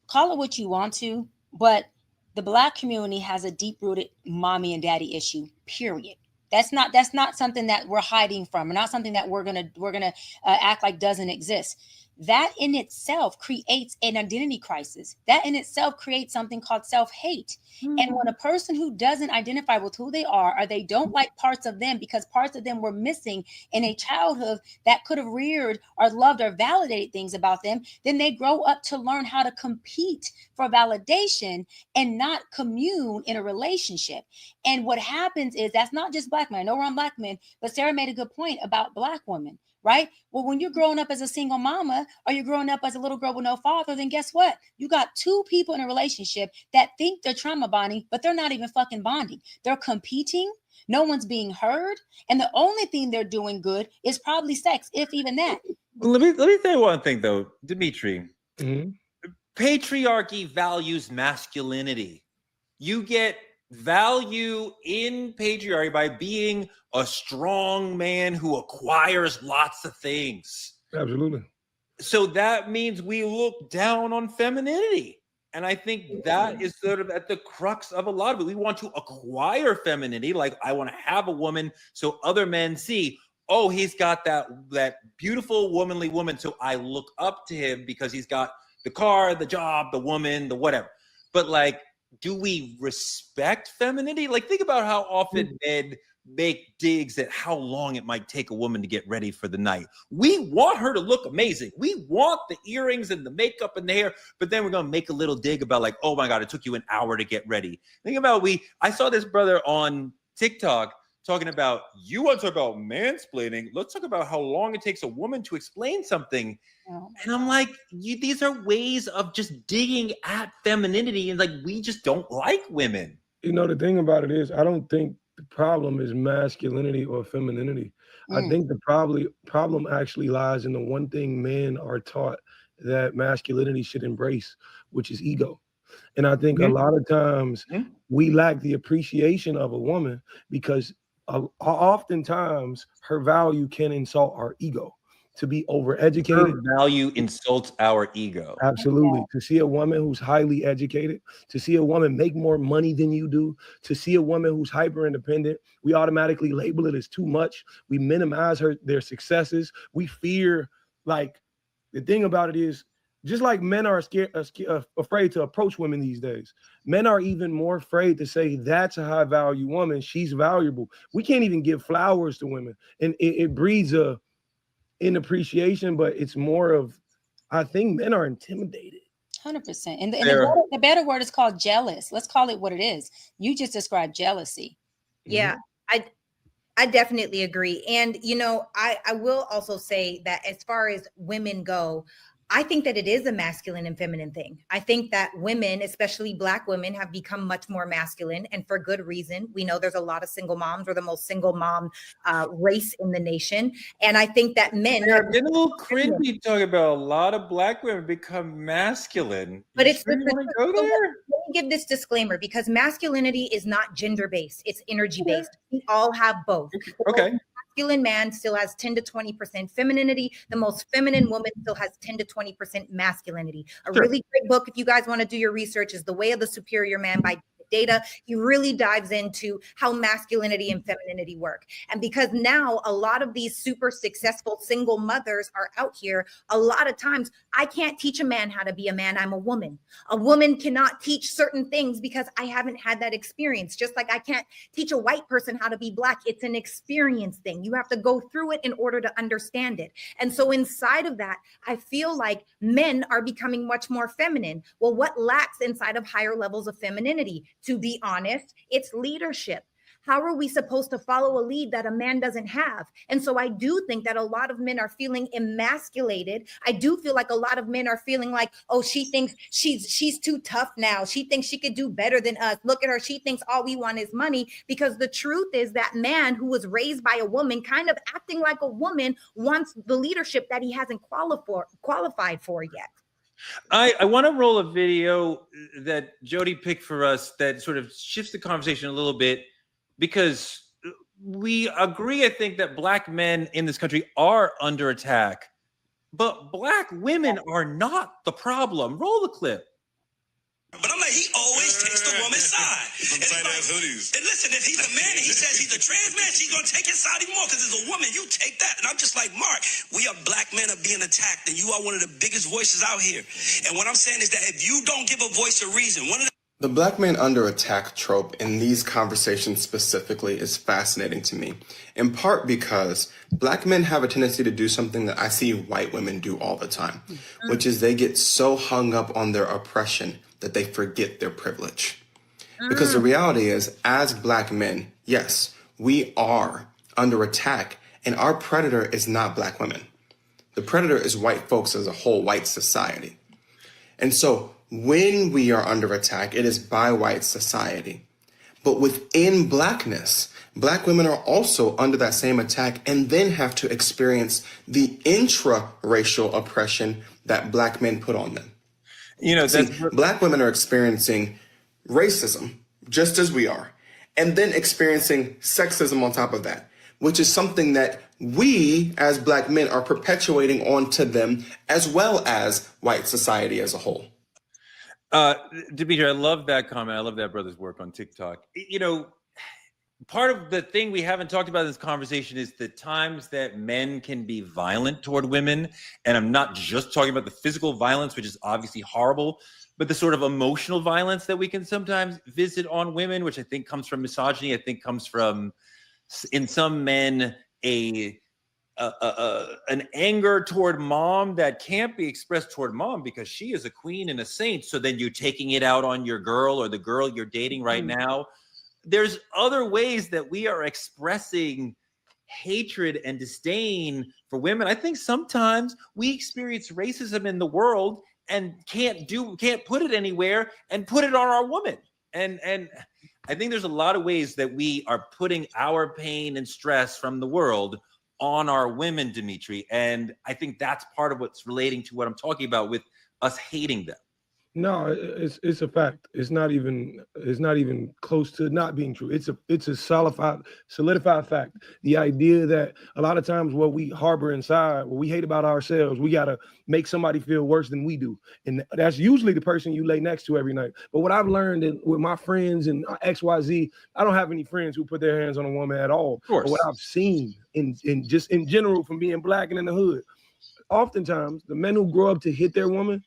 call it what you want to, but the Black community has a deep-rooted mommy and daddy issue, period. That's not something that we're hiding from, or not something that we're gonna act like doesn't exist. That in itself creates an identity crisis. That in itself creates something called self-hate. Mm-hmm. And when a person who doesn't identify with who they are, or they don't like parts of them because parts of them were missing in a childhood that could have reared or loved or validated things about them, then they grow up to learn how to compete for validation and not commune in a relationship. And what happens is, that's not just Black men. I know we're on Black men, but Sarah made a good point about Black women. Right? Well, when you're growing up as a single mama, or you're growing up as a little girl with no father, then guess what? You got two people in a relationship that think they're trauma bonding, but they're not even fucking bonding. They're competing. No one's being heard. And the only thing they're doing good is probably sex, if even that. Let me say one thing, though, Dimitri. Mm-hmm. Patriarchy values masculinity. You get value in patriarchy by being a strong man who acquires lots of things. Absolutely. So that means we look down on femininity. And I think that is sort of at the crux of a lot of it. We want to acquire femininity. Like, I want to have a woman so other men see, oh, he's got that beautiful, womanly woman. So I look up to him because he's got the car, the job, the woman, the whatever. But like, do we respect femininity? Like, think about how often men make digs at how long it might take a woman to get ready for the night. We want her to look amazing. We want the earrings and the makeup and the hair, but then we're going to make a little dig about like, oh my God, it took you an hour to get ready. Think about, I saw this brother on TikTok talking about, you want to talk about mansplaining? Let's talk about how long it takes a woman to explain something. And I'm like, these are ways of just digging at femininity, and like, we just don't like women. The thing about it is, I don't think the problem is masculinity or femininity. I think the problem actually lies in the one thing men are taught that masculinity should embrace, which is ego. And I think a lot of times we lack the appreciation of a woman because oftentimes her value can insult our ego. to be Her overeducated. value insults our ego. Absolutely. To see a woman who's highly educated, to see a woman make more money than you do, to see a woman who's hyper independent, we automatically label it as too much. We minimize their successes. We fear, like, the thing about it is, just like men are afraid to approach women these days, men are even more afraid to say that's a high value woman. She's valuable. We can't even give flowers to women, and it breeds an appreciation, but it's more of, I think men are intimidated. 100%. And the better word is called jealous. Let's call it what it is. You just described jealousy. Yeah, I definitely agree. And, you know, I will also say that as far as women go, I think that it is a masculine and feminine thing. I think that women, especially Black women, have become much more masculine, and for good reason. We know there's a lot of single moms. We're the most single mom race in the nation. And I think that men are getting a little cringy talking about a lot of Black women become masculine. But it's sure you want to go there? Let me give this disclaimer, because masculinity is not gender-based, it's energy-based. We all have both. Okay. Masculine man still has 10 to 20% femininity. The most feminine woman still has 10 to 20% masculinity. A really great book, if you guys want to do your research, is The Way of the Superior Man by Data. He really dives into how masculinity and femininity work. And because now a lot of these super successful single mothers are out here, a lot of times I can't teach a man how to be a man. I'm a woman. A woman cannot teach certain things because I haven't had that experience. Just like I can't teach a white person how to be Black. It's an experience thing. You have to go through it in order to understand it. And so inside of that, I feel like men are becoming much more feminine. Well, what lacks inside of higher levels of femininity? To be honest, it's leadership. How are we supposed to follow a lead that a man doesn't have? And so I do think that a lot of men are feeling emasculated. I do feel like a lot of men are feeling like, oh, she thinks she's too tough now. She thinks she could do better than us. Look at her. She thinks all we want is money. Because the truth is that man who was raised by a woman, kind of acting like a woman, wants the leadership that he hasn't qualified for yet. I want to roll a video that Jody picked for us that sort of shifts the conversation a little bit, because we agree, I think, that Black men in this country are under attack, but Black women are not the problem. Roll the clip. But I'm like, he always takes the woman's side. And listen, if he's a man and he says he's a trans man, she's going to take his side even more because as a woman, you take that. And I'm just like, Mark, we are Black men are being attacked, and you are one of the biggest voices out here. And what I'm saying is that if you don't give a voice a reason, the Black man under attack trope in these conversations specifically is fascinating to me, in part because Black men have a tendency to do something that I see white women do all the time, which is they get so hung up on their oppression that they forget their privilege. Because the reality is, as Black men, yes, we are under attack, and our predator is not Black women. The predator is white folks as a whole, white society. And so when we are under attack, it is by white society. But within Blackness, Black women are also under that same attack and then have to experience the intra-racial oppression that Black men put on them. You know, Black women are experiencing racism just as we are, and then experiencing sexism on top of that, which is something that we as Black men are perpetuating onto them, as well as white society as a whole. Dimitri, I love that comment. I love that brother's work on TikTok. You know, part of the thing we haven't talked about in this conversation is the times that men can be violent toward women. And I'm not just talking about the physical violence, which is obviously horrible, but the sort of emotional violence that we can sometimes visit on women, which I think comes from misogyny. I think comes from, in some men, an anger toward mom that can't be expressed toward mom because she is a queen and a saint. So then you're taking it out on your girl or the girl you're dating right now. There's other ways that we are expressing hatred and disdain for women. I think sometimes we experience racism in the world and can't put it anywhere and put it on our woman. And I think there's a lot of ways that we are putting our pain and stress from the world on our women, Dimitri. And I think that's part of what's relating to what I'm talking about with us hating them. No, it's a fact. It's not even close to not being true. It's a solidified fact. The idea that a lot of times what we harbor inside, what we hate about ourselves, we gotta make somebody feel worse than we do, and that's usually the person you lay next to every night. But what I've learned with my friends and XYZ, I don't have any friends who put their hands on a woman at all. Of course. But what I've seen in just in general from being black and in the hood, oftentimes the men who grow up to hit their woman,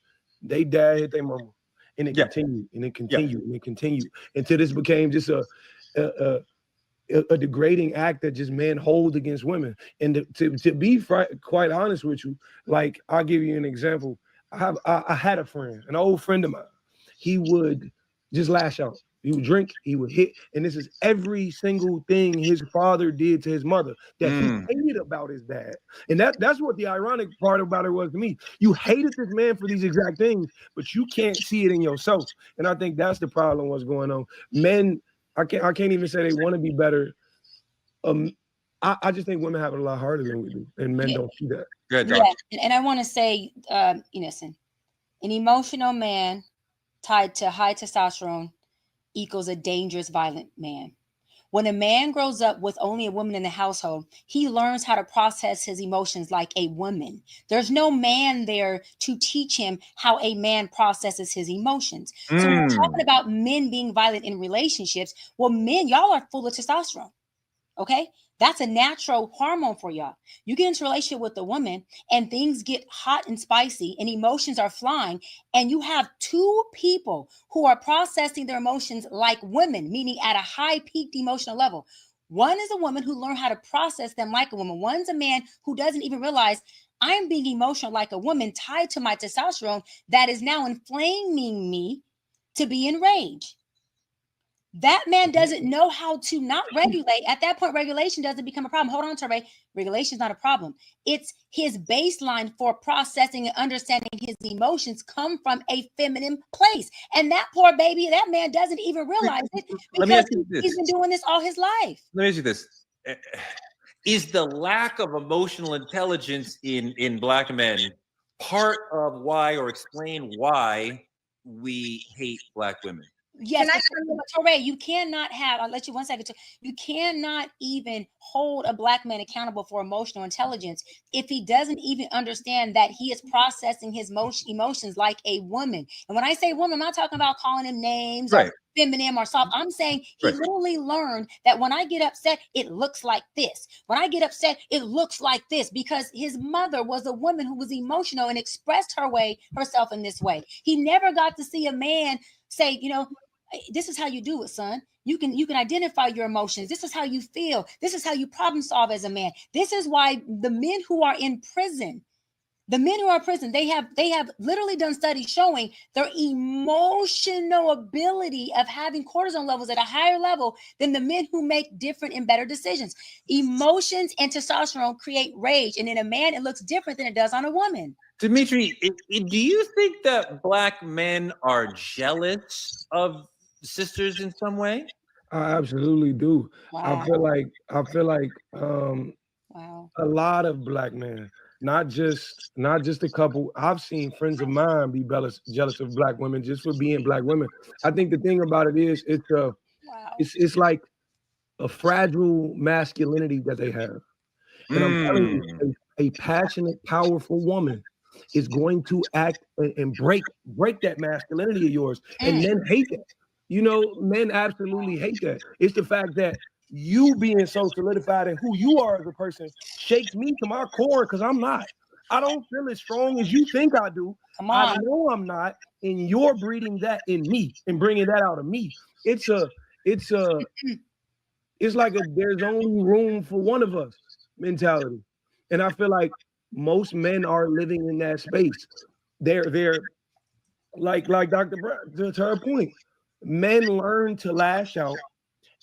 they dad hit their mama, and it continued, and it continued, and it continued until this became just a degrading act that just men hold against women. And to be quite honest with you, like I'll give you an example. I had a friend, an old friend of mine. He would just lash out. He would drink, he would hit, and this is every single thing his father did to his mother that he hated about his dad. And that's what the ironic part about it was to me. You hated this man for these exact things, but you can't see it in yourself. And I think that's the problem what's going on. Men, I can't even say they want to be better. I just think women have it a lot harder than we do, and men don't see that. Good, and I want to say, listen, an emotional man tied to high testosterone equals a dangerous, violent man. When a man grows up with only a woman in the household, he learns how to process his emotions like a woman. There's no man there to teach him how a man processes his emotions. So when we're talking about men being violent in relationships, well, men, y'all are full of testosterone. Okay? That's a natural hormone for y'all. You get into a relationship with a woman and things get hot and spicy and emotions are flying, and you have two people who are processing their emotions like women, meaning at a high peaked emotional level. One is a woman who learned how to process them like a woman. One's a man who doesn't even realize I'm being emotional like a woman tied to my testosterone that is now inflaming me to be enraged. That man doesn't know how to not regulate. At that point, regulation doesn't become a problem. Hold on, Torre. Regulation is not a problem. It's his baseline for processing and understanding his emotions come from a feminine place. And that poor baby, that man doesn't even realize it because he's been doing this all his life. Let me ask you this. Is the lack of emotional intelligence in black men part of why, or explain why, we hate black women? Yes, Torre, you cannot have, I'll let you 1 second. You cannot even hold a black man accountable for emotional intelligence if he doesn't even understand that he is processing his emotions like a woman. And when I say woman, I'm not talking about calling him names or feminine or soft. I'm saying he literally learned that when I get upset, it looks like this. When I get upset, it looks like this, because his mother was a woman who was emotional and expressed herself in this way. He never got to see a man say, this is how you do it, son. You can identify your emotions. This is how you feel. This is how you problem solve as a man. This is why the men who are in prison, they have literally done studies showing their emotional ability of having cortisol levels at a higher level than the men who make different and better decisions. Emotions and testosterone create rage, and in a man, it looks different than it does on a woman. Dimitri, do you think that black men are jealous of sisters in some way? I absolutely do. Wow. I feel like a lot of black men, not just a couple. I've seen friends of mine be jealous of black women just for being black women. I think the thing about it is it's like a fragile masculinity that they have. And I'm telling you, a passionate, powerful woman is going to act and break that masculinity of yours. And men hate that. Men absolutely hate that. It's the fact that you being so solidified in who you are as a person shakes me to my core, because I'm not. I don't feel as strong as you think I do. Come on. I know I'm not, and you're breeding that in me and bringing that out of me. It's like there's only room for one of us mentality. And I feel like most men are living in that space. They're like Dr. Brown, to her point, men learn to lash out,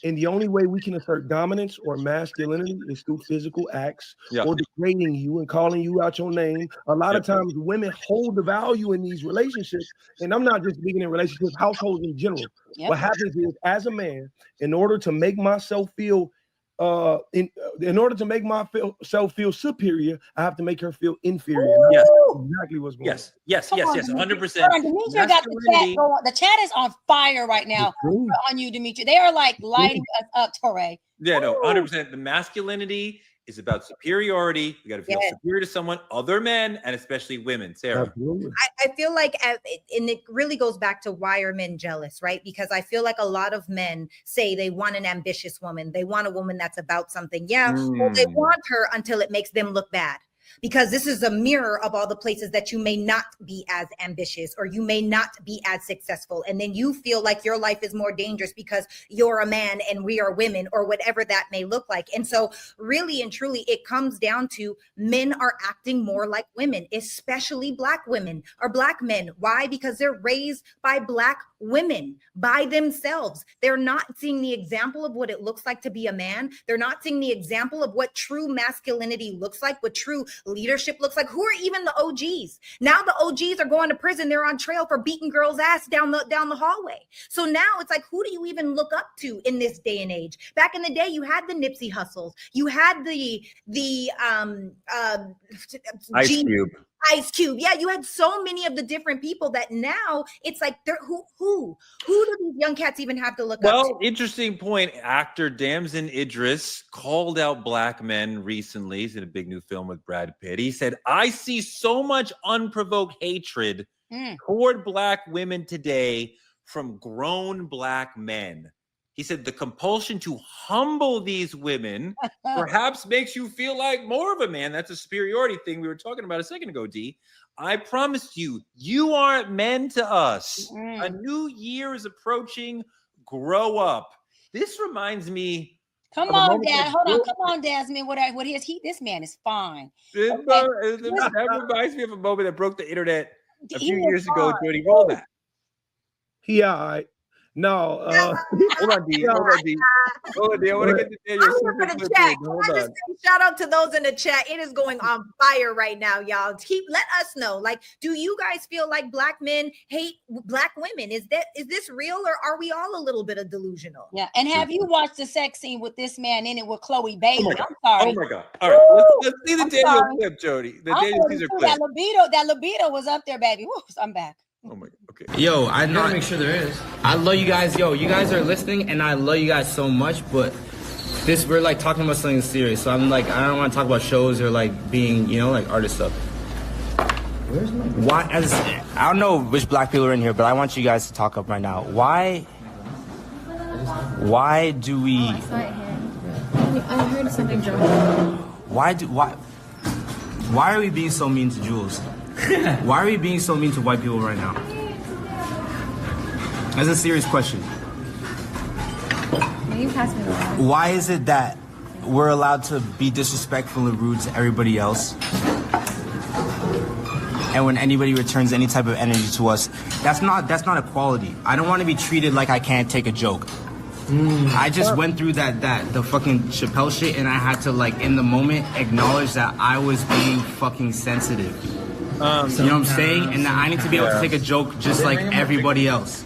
and the only way we can assert dominance or masculinity is through physical acts or degrading you and calling you out your name. A lot of times women hold the value in these relationships, and I'm not just speaking in relationships, households in general. What happens is, as a man, in order to make myself feel in order to make myself feel superior, I have to make her feel inferior. Yes. Exactly what's going on. Yes, 100%. Dimitri got the chat going. The chat is on fire right now on you, Dimitri. They are like lighting us up, Torre. Yeah, no, 100%. The masculinity is about superiority. You got to feel superior to someone, other men, and especially women. Sarah. I feel like, and it really goes back to why are men jealous, right? Because I feel like a lot of men say they want an ambitious woman. They want a woman that's about something. Yeah, well, they want her until it makes them look bad. Because this is a mirror of all the places that you may not be as ambitious or you may not be as successful. And then you feel like your life is more dangerous because you're a man and we are women or whatever that may look like. And so really and truly, it comes down to men are acting more like women, especially Black women or Black men. Why? Because they're raised by Black women by themselves. They're not seeing the example of what it looks like to be a man. They're not seeing the example of what true masculinity looks like, what true leadership looks like. Who are even the OGs? Now the OGs are going to prison. They're on trail for beating girls' ass down the hallway. So now it's like, who do you even look up to in this day and age? Back in the day, you had the Nipsey Hussles. You had the Ice Cube. Yeah, you had so many of the different people that now it's like, they're who do these young cats even have to look up to? Well, interesting point. Actor Damson Idris called out Black men recently. He's in a big new film with Brad Pitt. He said, I see so much unprovoked hatred toward Black women today from grown Black men. He said the compulsion to humble these women perhaps makes you feel like more of a man. That's a superiority thing we were talking about a second ago, D. I promise you, you aren't men to us. A new year is approaching. Grow up. This reminds me. Come on, Dad. Hold on. Come on, Desmond. What is he? This man is fine. That reminds me of a moment that broke the internet a few years ago. Jody, roll that. Yeah. No, hold on, D. Hold on, D. I want to get to Daniel. Shout out to those in the chat. It is going on fire right now, y'all. Let us know. Like, do you guys feel like Black men hate Black women? Is this real, or are we all a little bit of delusional? Yeah. And have you watched the sex scene with this man in it with Chloe Bailey? I'm sorry. Oh my God. All right. Let's see the Daniel clip, Jody. The Daniel Caesar clip. That libido was up there, baby. Woo, I'm back. Oh my, okay. Yo, I know. Make sure there is. I love you guys. Yo, you guys are listening, and I love you guys so much. But we're like talking about something serious. So I'm like, I don't want to talk about shows or like being, like artist stuff. Where's my? Why? I don't know which Black people are in here, but I want you guys to talk up right now. Why do we? I saw it here. I heard something drunk. Why are we being so mean to Jules? Why are we being so mean to white people right now? That's a serious question. Why is it that we're allowed to be disrespectful and rude to everybody else, and when anybody returns any type of energy to us, that's not equality? I don't want to be treated like I can't take a joke. I just went through the fucking Chappelle shit, and I had to, like, in the moment acknowledge that I was being fucking sensitive. You know what I'm saying? And I need to be able to take a joke just like everybody else.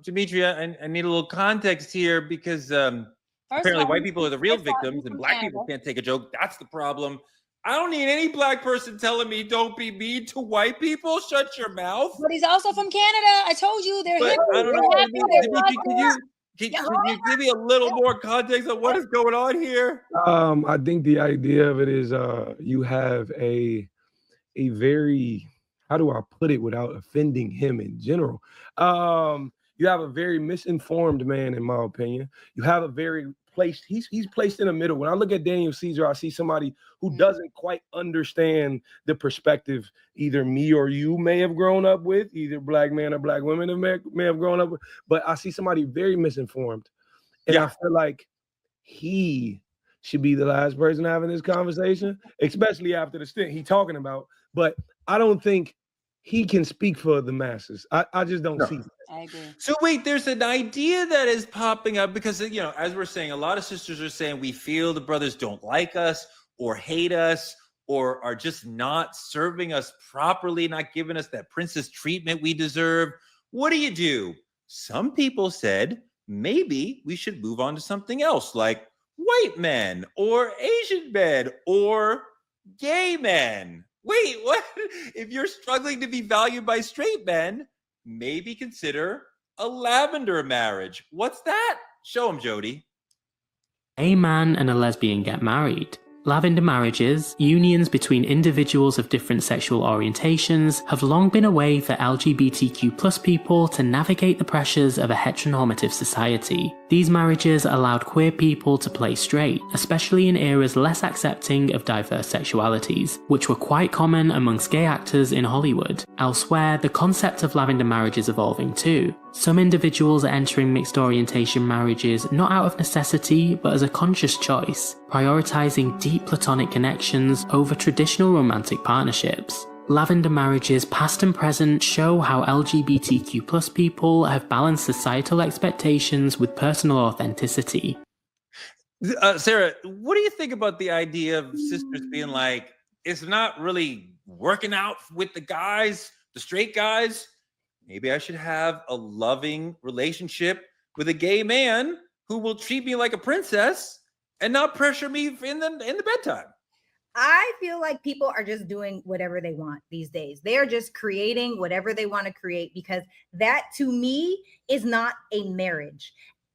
Dimitri, I need a little context here because apparently white people are the real victims and Black people can't take a joke. That's the problem. I don't need any Black person telling me don't be mean to white people. Shut your mouth. But he's also from Canada. I told you they're hip. I don't know. Dimitri, can you give me a little more context on what is going on here? I think the idea of it is you have a very, how do I put it without offending him in general? You have a very misinformed man, in my opinion. You have a very placed, he's placed in the middle. When I look at Daniel Caesar, I see somebody who doesn't quite understand the perspective either me or you may have grown up with, either Black man or Black women may have grown up with, but I see somebody very misinformed. And I feel like he should be the last person having this conversation, especially after the stint he's talking about. But I don't think he can speak for the masses. I just don't see that. I agree. So wait, there's an idea that is popping up because, as we're saying, a lot of sisters are saying we feel the brothers don't like us or hate us or are just not serving us properly, not giving us that princess treatment we deserve. What do? Some people said maybe we should move on to something else, like white men or Asian men or gay men. Wait, what? If you're struggling to be valued by straight men, maybe consider a lavender marriage. What's that? Show them, Jody. A man and a lesbian get married. Lavender marriages, unions between individuals of different sexual orientations, have long been a way for LGBTQ+ people to navigate the pressures of a heteronormative society. These marriages allowed queer people to play straight, especially in eras less accepting of diverse sexualities, which were quite common amongst gay actors in Hollywood. Elsewhere, the concept of lavender marriage is evolving too. Some individuals are entering mixed orientation marriages not out of necessity, but as a conscious choice, prioritizing deep platonic connections over traditional romantic partnerships. Lavender marriages past and present show how LGBTQ+ people have balanced societal expectations with personal authenticity. Sarah, what do you think about the idea of sisters being like, it's not really working out with the guys, the straight guys? Maybe I should have a loving relationship with a gay man who will treat me like a princess and not pressure me in the bedtime. I feel like people are just doing whatever they want these days. They are just creating whatever they want to create, because that to me is not a marriage.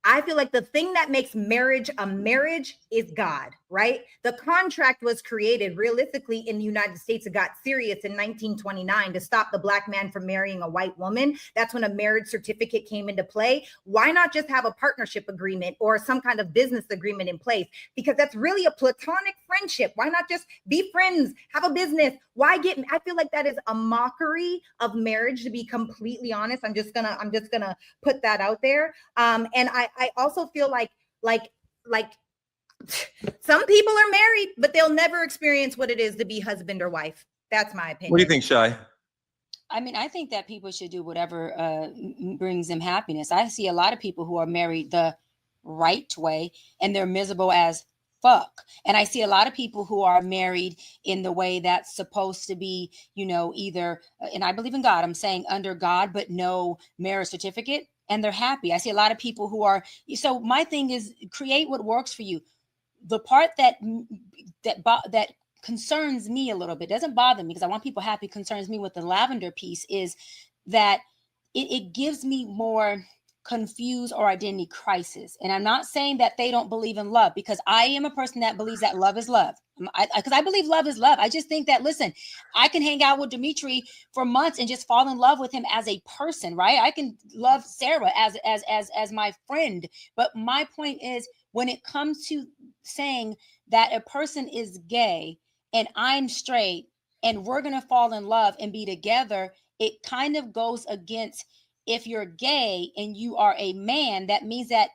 I feel like the thing that makes marriage a marriage is God, right? The contract was created realistically in the United States. It got serious in 1929 to stop the black man from marrying a white woman. That's when a marriage certificate came into play. Why not just have a partnership agreement or some kind of business agreement in place? Because that's really a platonic friendship. Why not just be friends, have a business? Why get, I feel like that is a mockery of marriage, to be completely honest. I'm just gonna put that out there. And I also feel like some people are married, but they'll never experience what it is to be husband or wife. That's my opinion. What do you think, Shai? I mean, I think that people should do whatever brings them happiness. I see a lot of people who are married the right way and they're miserable as fuck. And I see a lot of people who are married in the way that's supposed to be, you know, either, and I believe in God, I'm saying under God, but no marriage certificate, and they're happy. I see a lot of people who are, so my thing is create what works for you. The part that concerns me a little bit, doesn't bother me because I want people happy, concerns me with the lavender piece is that it gives me more confused or identity crisis. And I'm not saying that they don't believe in love, because I am a person that believes that love is love. Because I believe love is love. I just think that, listen, I can hang out with Dimitri for months and just fall in love with him as a person, right? I can love Sarah as my friend. But my point is, when it comes to saying that a person is gay and I'm straight and we're going to fall in love and be together, it kind of goes against, if you're gay and you are a man, that means that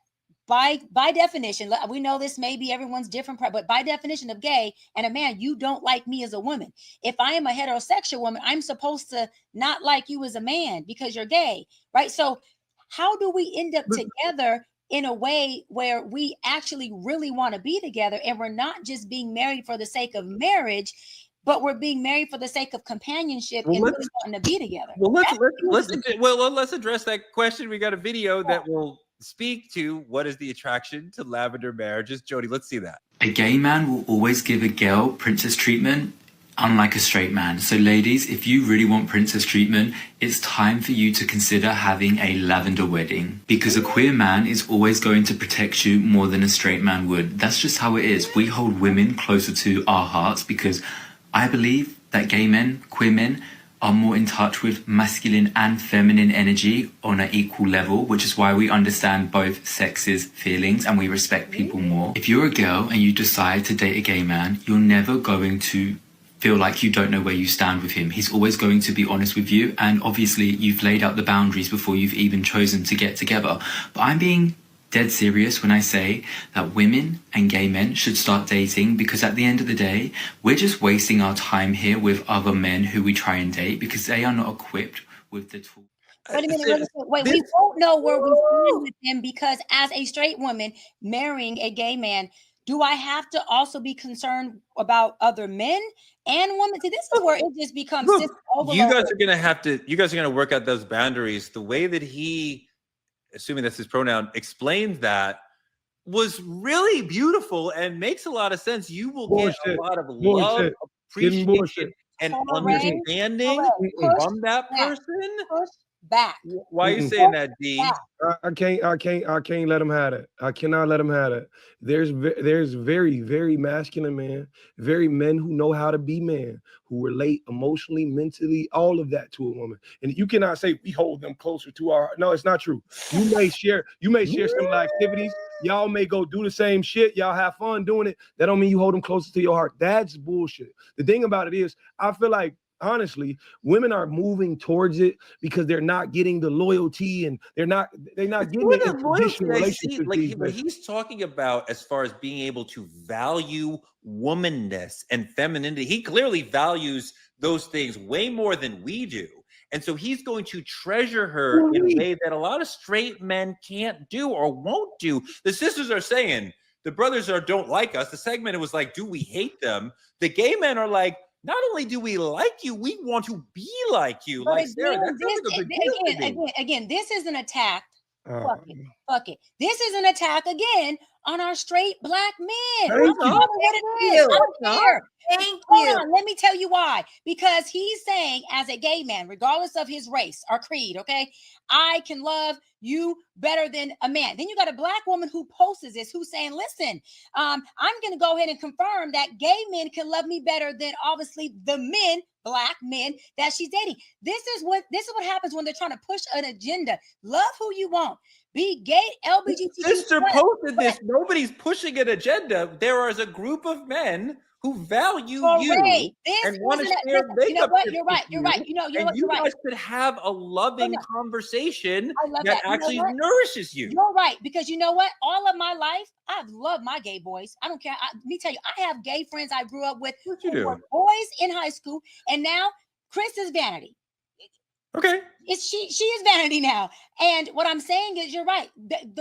by definition, we know this may be everyone's different, but by definition of gay and a man, you don't like me as a woman. If I am a heterosexual woman, I'm supposed to not like you as a man because you're gay, right? So how do we end up together in a way where we actually really want to be together, and we're not just being married for the sake of marriage, but we're being married for the sake of companionship and really wanting to be together? Well, let's address that question. We got a video that will speak to what is the attraction to lavender marriages. Jody, let's see that. A gay man will always give a girl princess treatment, unlike a straight man. So ladies, if you really want princess treatment, it's time for you to consider having a lavender wedding, because a queer man is always going to protect you more than a straight man would. That's just how it is. We hold women closer to our hearts because I believe that gay men, queer men, are more in touch with masculine and feminine energy on an equal level, which is why we understand both sexes' feelings and we respect people more. If you're a girl and you decide to date a gay man, you're never going to feel like you don't know where you stand with him. He's always going to be honest with you, and obviously you've laid out the boundaries before you've even chosen to get together. But I'm being dead serious when I say that women and gay men should start dating, because at the end of the day, we're just wasting our time here with other men who we try and date because they are not equipped with the tools. Wait a minute, wait, we won't know where we stand with him, because as a straight woman marrying a gay man, do I have to also be concerned about other men and women? See, this is where it just becomes overload. You guys are gonna work out those boundaries. The way that he, assuming that's his pronoun, explains that, was really beautiful and makes a lot of sense. You will get a lot of love, appreciation, and understanding from that person. Push back. Why are you saying that, D? I can't let him have it. I cannot let him have it. There's very, very masculine men, very men who know how to be man, who relate emotionally, mentally, all of that to a woman. And you cannot say we hold them closer to our. No, it's not true. You may share similar activities. Y'all may go do the same shit. Y'all have fun doing it. That don't mean you hold them closer to your heart. That's bullshit. The thing about it is, I feel like, honestly, women are moving towards it because they're not getting the loyalty and they're not getting it in traditional relationships. Like what he's talking about as far as being able to value womanness and femininity, he clearly values those things way more than we do. And so he's going to treasure her in a way that a lot of straight men can't do or won't do. The sisters are saying, the brothers don't like us. The segment, it was like, do we hate them? The gay men are like, not only do we like you, we want to be like you. But Like Sarah, again, this is an attack. Fuck it. This is an attack again on our straight black men. Thank you. I don't care. Thank Hold you. on, let me tell you why. Because he's saying, as a gay man, regardless of his race or creed, okay, I can love you better than a man. Then you got a black woman who posts this, who's saying, listen, I'm going to go ahead and confirm that gay men can love me better than obviously the men, black men that she's dating. This is what happens when they're trying to push an agenda. Love who you want. Be gay, LGBTQ. Sister posted this. Nobody's pushing an agenda. There is a group of men who value you and want to share makeup. You know what? You're right. You're right. You guys could have a loving conversation that actually nourishes you. You're right, because you know what? All of my life, I've loved my gay boys. I don't care. Let me tell you, I have gay friends I grew up with who were boys in high school, and now Chris is vanity. Okay. She is vanity now. And what I'm saying is, you're right.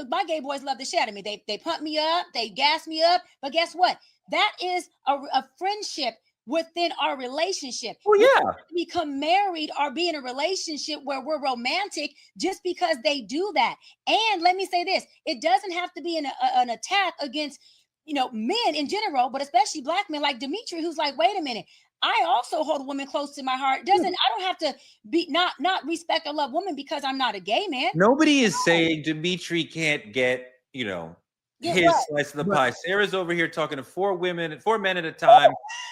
My gay boys love the shit out of me. They pump me up, they gas me up. But guess what? That is a friendship within our relationship. Oh, yeah. We don't have to become married or be in a relationship where we're romantic just because they do that. And let me say this, it doesn't have to be an attack against, men in general, but especially black men like Dimitri, who's like, wait a minute, I also hold a woman close to my heart. I don't have to be not respect or love women because I'm not a gay man. Nobody is saying Dimitri can't get, his slice of the pie. Sarah's over here talking to 4 men at a time.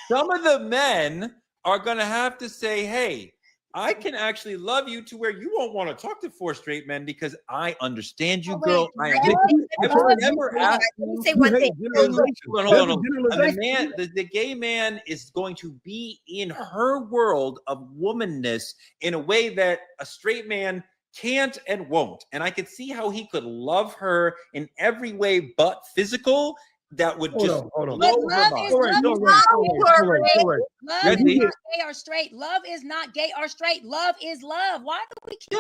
Some of the men are going to have to say, hey, I can actually love you to where you won't want to talk to 4 straight men because I understand you, girl. If I never ask you, say one thing. Hold on. The gay man is going to be in her world of womanness in a way that a straight man can't and won't. And I could see how he could love her in every way but physical. That would just love is not gay or straight. Love is not gay or straight. Love is love. Why do we keep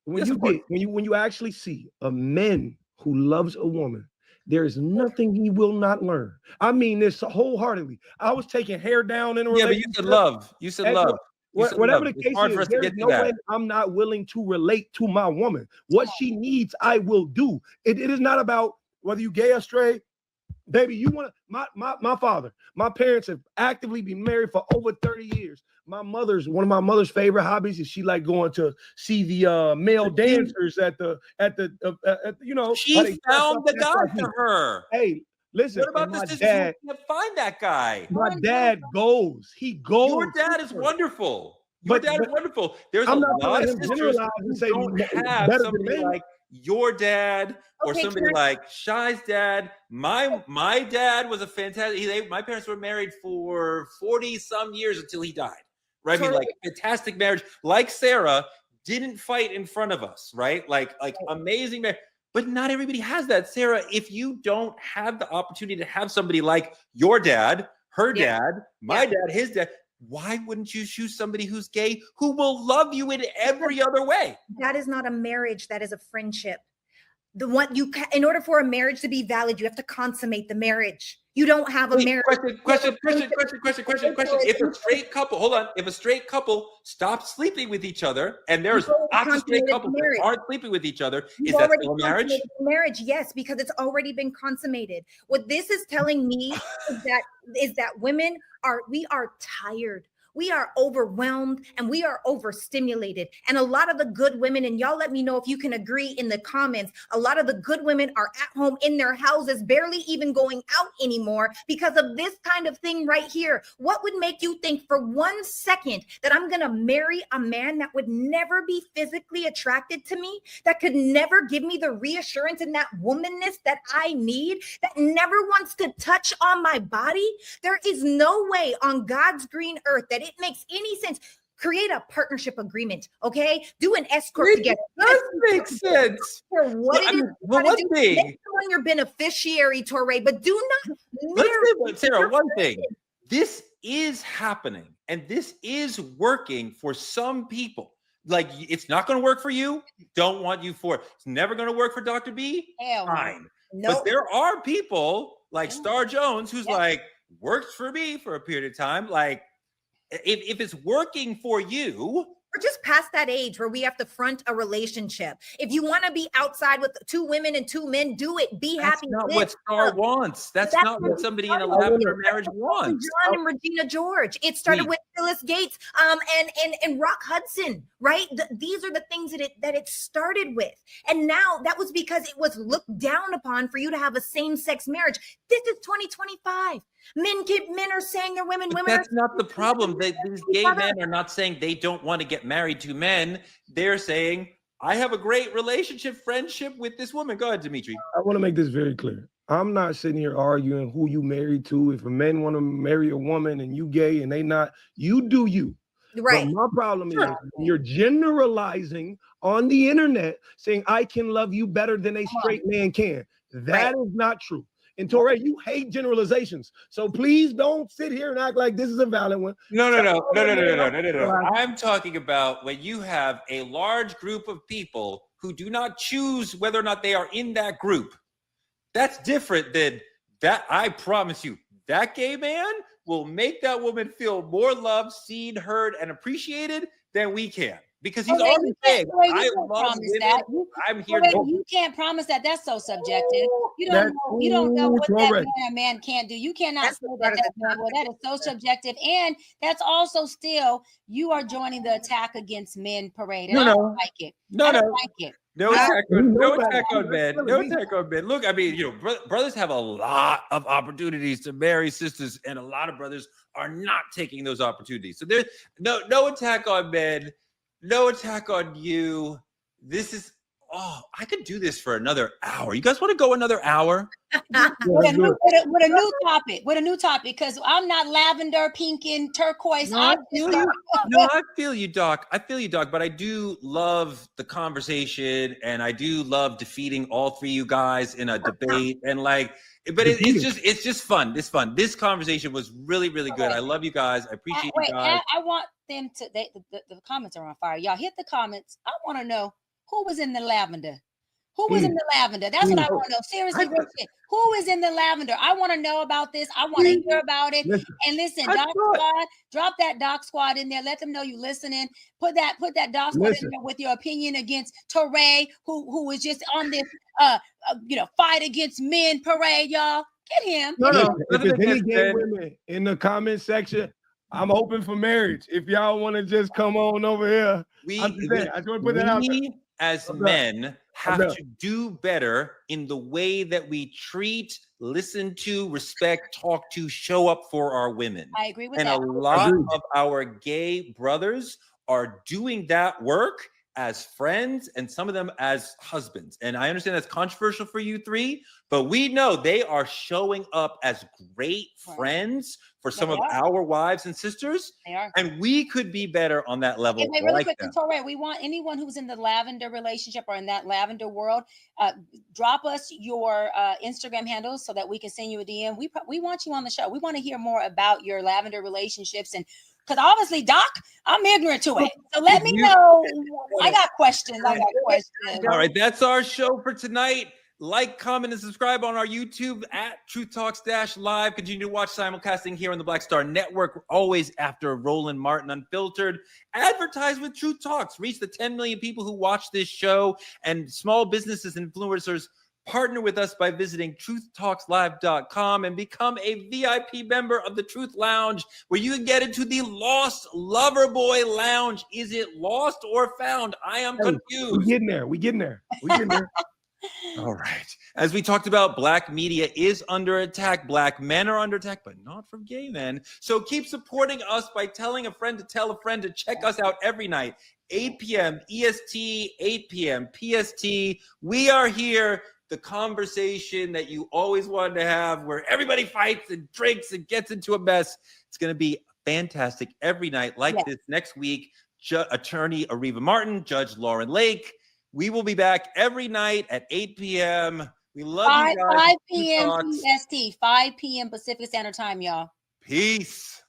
when you actually see a man who loves a woman, there is nothing he will not learn. I mean this wholeheartedly. I was taking hair down in a relationship. But you said love. Whatever the case is, there's no way I'm not willing to relate to my woman. What she needs, I will do. It is not about whether you gay or straight. Baby, you want to, my father, my parents have actively been married for over 30 years. One of my mother's favorite hobbies is she like going to see the male dancers at the She found the guy for her. Hey, listen, what about this? Dad, find that guy. My dad goes. He goes. Your dad is wonderful. Your dad is wonderful. There's a lot of sisters who don't have somebody like your dad or somebody like Shy's dad. My dad was a fantastic. My parents were married for 40 some years until he died. Right? I mean, like fantastic marriage. Like Sarah, didn't fight in front of us. Right? Like amazing marriage. But not everybody has that. Sarah, if you don't have the opportunity to have somebody like your dad, her dad, my dad, his dad, why wouldn't you choose somebody who's gay who will love you in every other way? That is not a marriage. That is a friendship. The one in order for a marriage to be valid, you have to consummate the marriage. You don't have a marriage. Question. If a straight couple, hold on, if a straight couple stops sleeping with each other, and there's lots of straight couples that aren't sleeping with each other, is that still a marriage? Marriage, yes, because it's already been consummated. What this is telling me is that women are tired. We are overwhelmed and we are overstimulated. And a lot of the good women, and y'all let me know if you can agree in the comments, a lot of the good women are at home in their houses, barely even going out anymore because of this kind of thing right here. What would make you think for 1 second that I'm going to marry a man that would never be physically attracted to me, that could never give me the reassurance and that womanness that I need, that never wants to touch on my body? There is no way on God's green earth that it makes any sense. Create a partnership agreement, okay? Do an escort together. It does make sense. For what it is, one thing. Make someone your beneficiary, Torre, but do not Let's say, Sarah, one thing. This is happening, and this is working for some people. Like, it's not going to work for you. Don't want you for it. It's never going to work for Dr. B. Fine. Nope. But there are people like Star Jones who's like, works for me for a period of time. Like, if it's working for you, we're just past that age where we have to front a relationship. If you want to be outside with 2 women and 2 men, do it. Be happy. That's not what Star wants. That's not what somebody in a Lavender marriage wants. John and Regina George. It started with Phyllis Gates and Rock Hudson, right? These are the things that it started with. And now that was because it was looked down upon for you to have a same-sex marriage. This is 2025. Men are saying they're women. But women that's not the problem. These gay men are not saying they don't want to get married to men. They're saying, I have a great relationship, friendship with this woman. Go ahead, Dimitri. I want to make this very clear. I'm not sitting here arguing who you married to. If a man want to marry a woman and you gay and they not, you do you. Right. But my problem is you're generalizing on the internet saying I can love you better than a straight man can. That is not true. And Torre, you hate generalizations. So please don't sit here and act like this is a valid one. No. I'm talking about when you have a large group of people who do not choose whether or not they are in that group. That's different than that. I promise you, that gay man will make that woman feel more loved, seen, heard, and appreciated than we can. Because he's already saying, I love women. I'm here to you can't promise that. That's so subjective. You don't know what that man can't do. You cannot say that man. Well, that is so subjective. And that's also still, you are joining the attack against men parade. And I don't like it. I don't like it. No attack on men. No attack on men. Look, I mean, brothers have a lot of opportunities to marry sisters, and a lot of brothers are not taking those opportunities. So there's no attack on men. No attack on you. This is, I could do this for another hour. You guys want to go another hour? with a new topic, because I'm not lavender, pink, and turquoise. I feel you, Doc. But I do love the conversation, and I do love defeating all 3 of you guys in a debate. And it's just fun. It's fun. This conversation was really, really good. I love you guys. I appreciate you guys. I want them to. The comments are on fire. Y'all hit the comments. I want to know who was in the lavender. Who was in the lavender? That's what I want to know. Seriously, who is in the lavender? I want to know about this. I want to hear about it. And listen, Doc Squad, drop that Doc Squad in there. Let them know you listening. Put that Doc Squad in there with your opinion against Torre, who was just on this fight against men parade, y'all. Get him. No. If there's any gay women in the comment section, I'm open for marriage. If y'all want to just come on over here, I just want to put that out there. As men have to do better in the way that we treat, listen to, respect, talk to, show up for our women. I agree with that. And a lot of our gay brothers are doing that work as friends, and some of them as husbands. And I understand that's controversial for you 3, but we know they are showing up as great friends for some of our wives and sisters. They are. And we could be better on that level. Okay, really quick, Torre, we want anyone who's in the lavender relationship or in that lavender world, drop us your Instagram handles so that we can send you a DM. We want you on the show. We want to hear more about your lavender relationships and Because obviously, Doc, I'm ignorant to it. So let me know. I got questions. All right, that's our show for tonight. Like, comment, and subscribe on our YouTube at Truth Talks Live. Continue to watch simulcasting here on the Black Star Network, always after Roland Martin Unfiltered. Advertise with Truth Talks. Reach the 10 million people who watch this show, and small businesses and influencers partner with us by visiting truthtalkslive.com and become a VIP member of the Truth Lounge, where you can get into the Lost Lover Boy Lounge. Is it lost or found? I am confused. We getting there. We getting there. All right. As we talked about, Black media is under attack. Black men are under attack, but not from gay men. So keep supporting us by telling a friend to tell a friend to check us out every night, 8 p.m. EST, 8 p.m. PST. We are here. The conversation that you always wanted to have, where everybody fights and drinks and gets into a mess. It's going to be fantastic every night like this. Next week, Attorney Ariva Martin, Judge Lauren Lake. We will be back every night at 8 p.m. We love you guys. 5 p.m. PST, 5 p.m. Pacific Standard Time, y'all. Peace.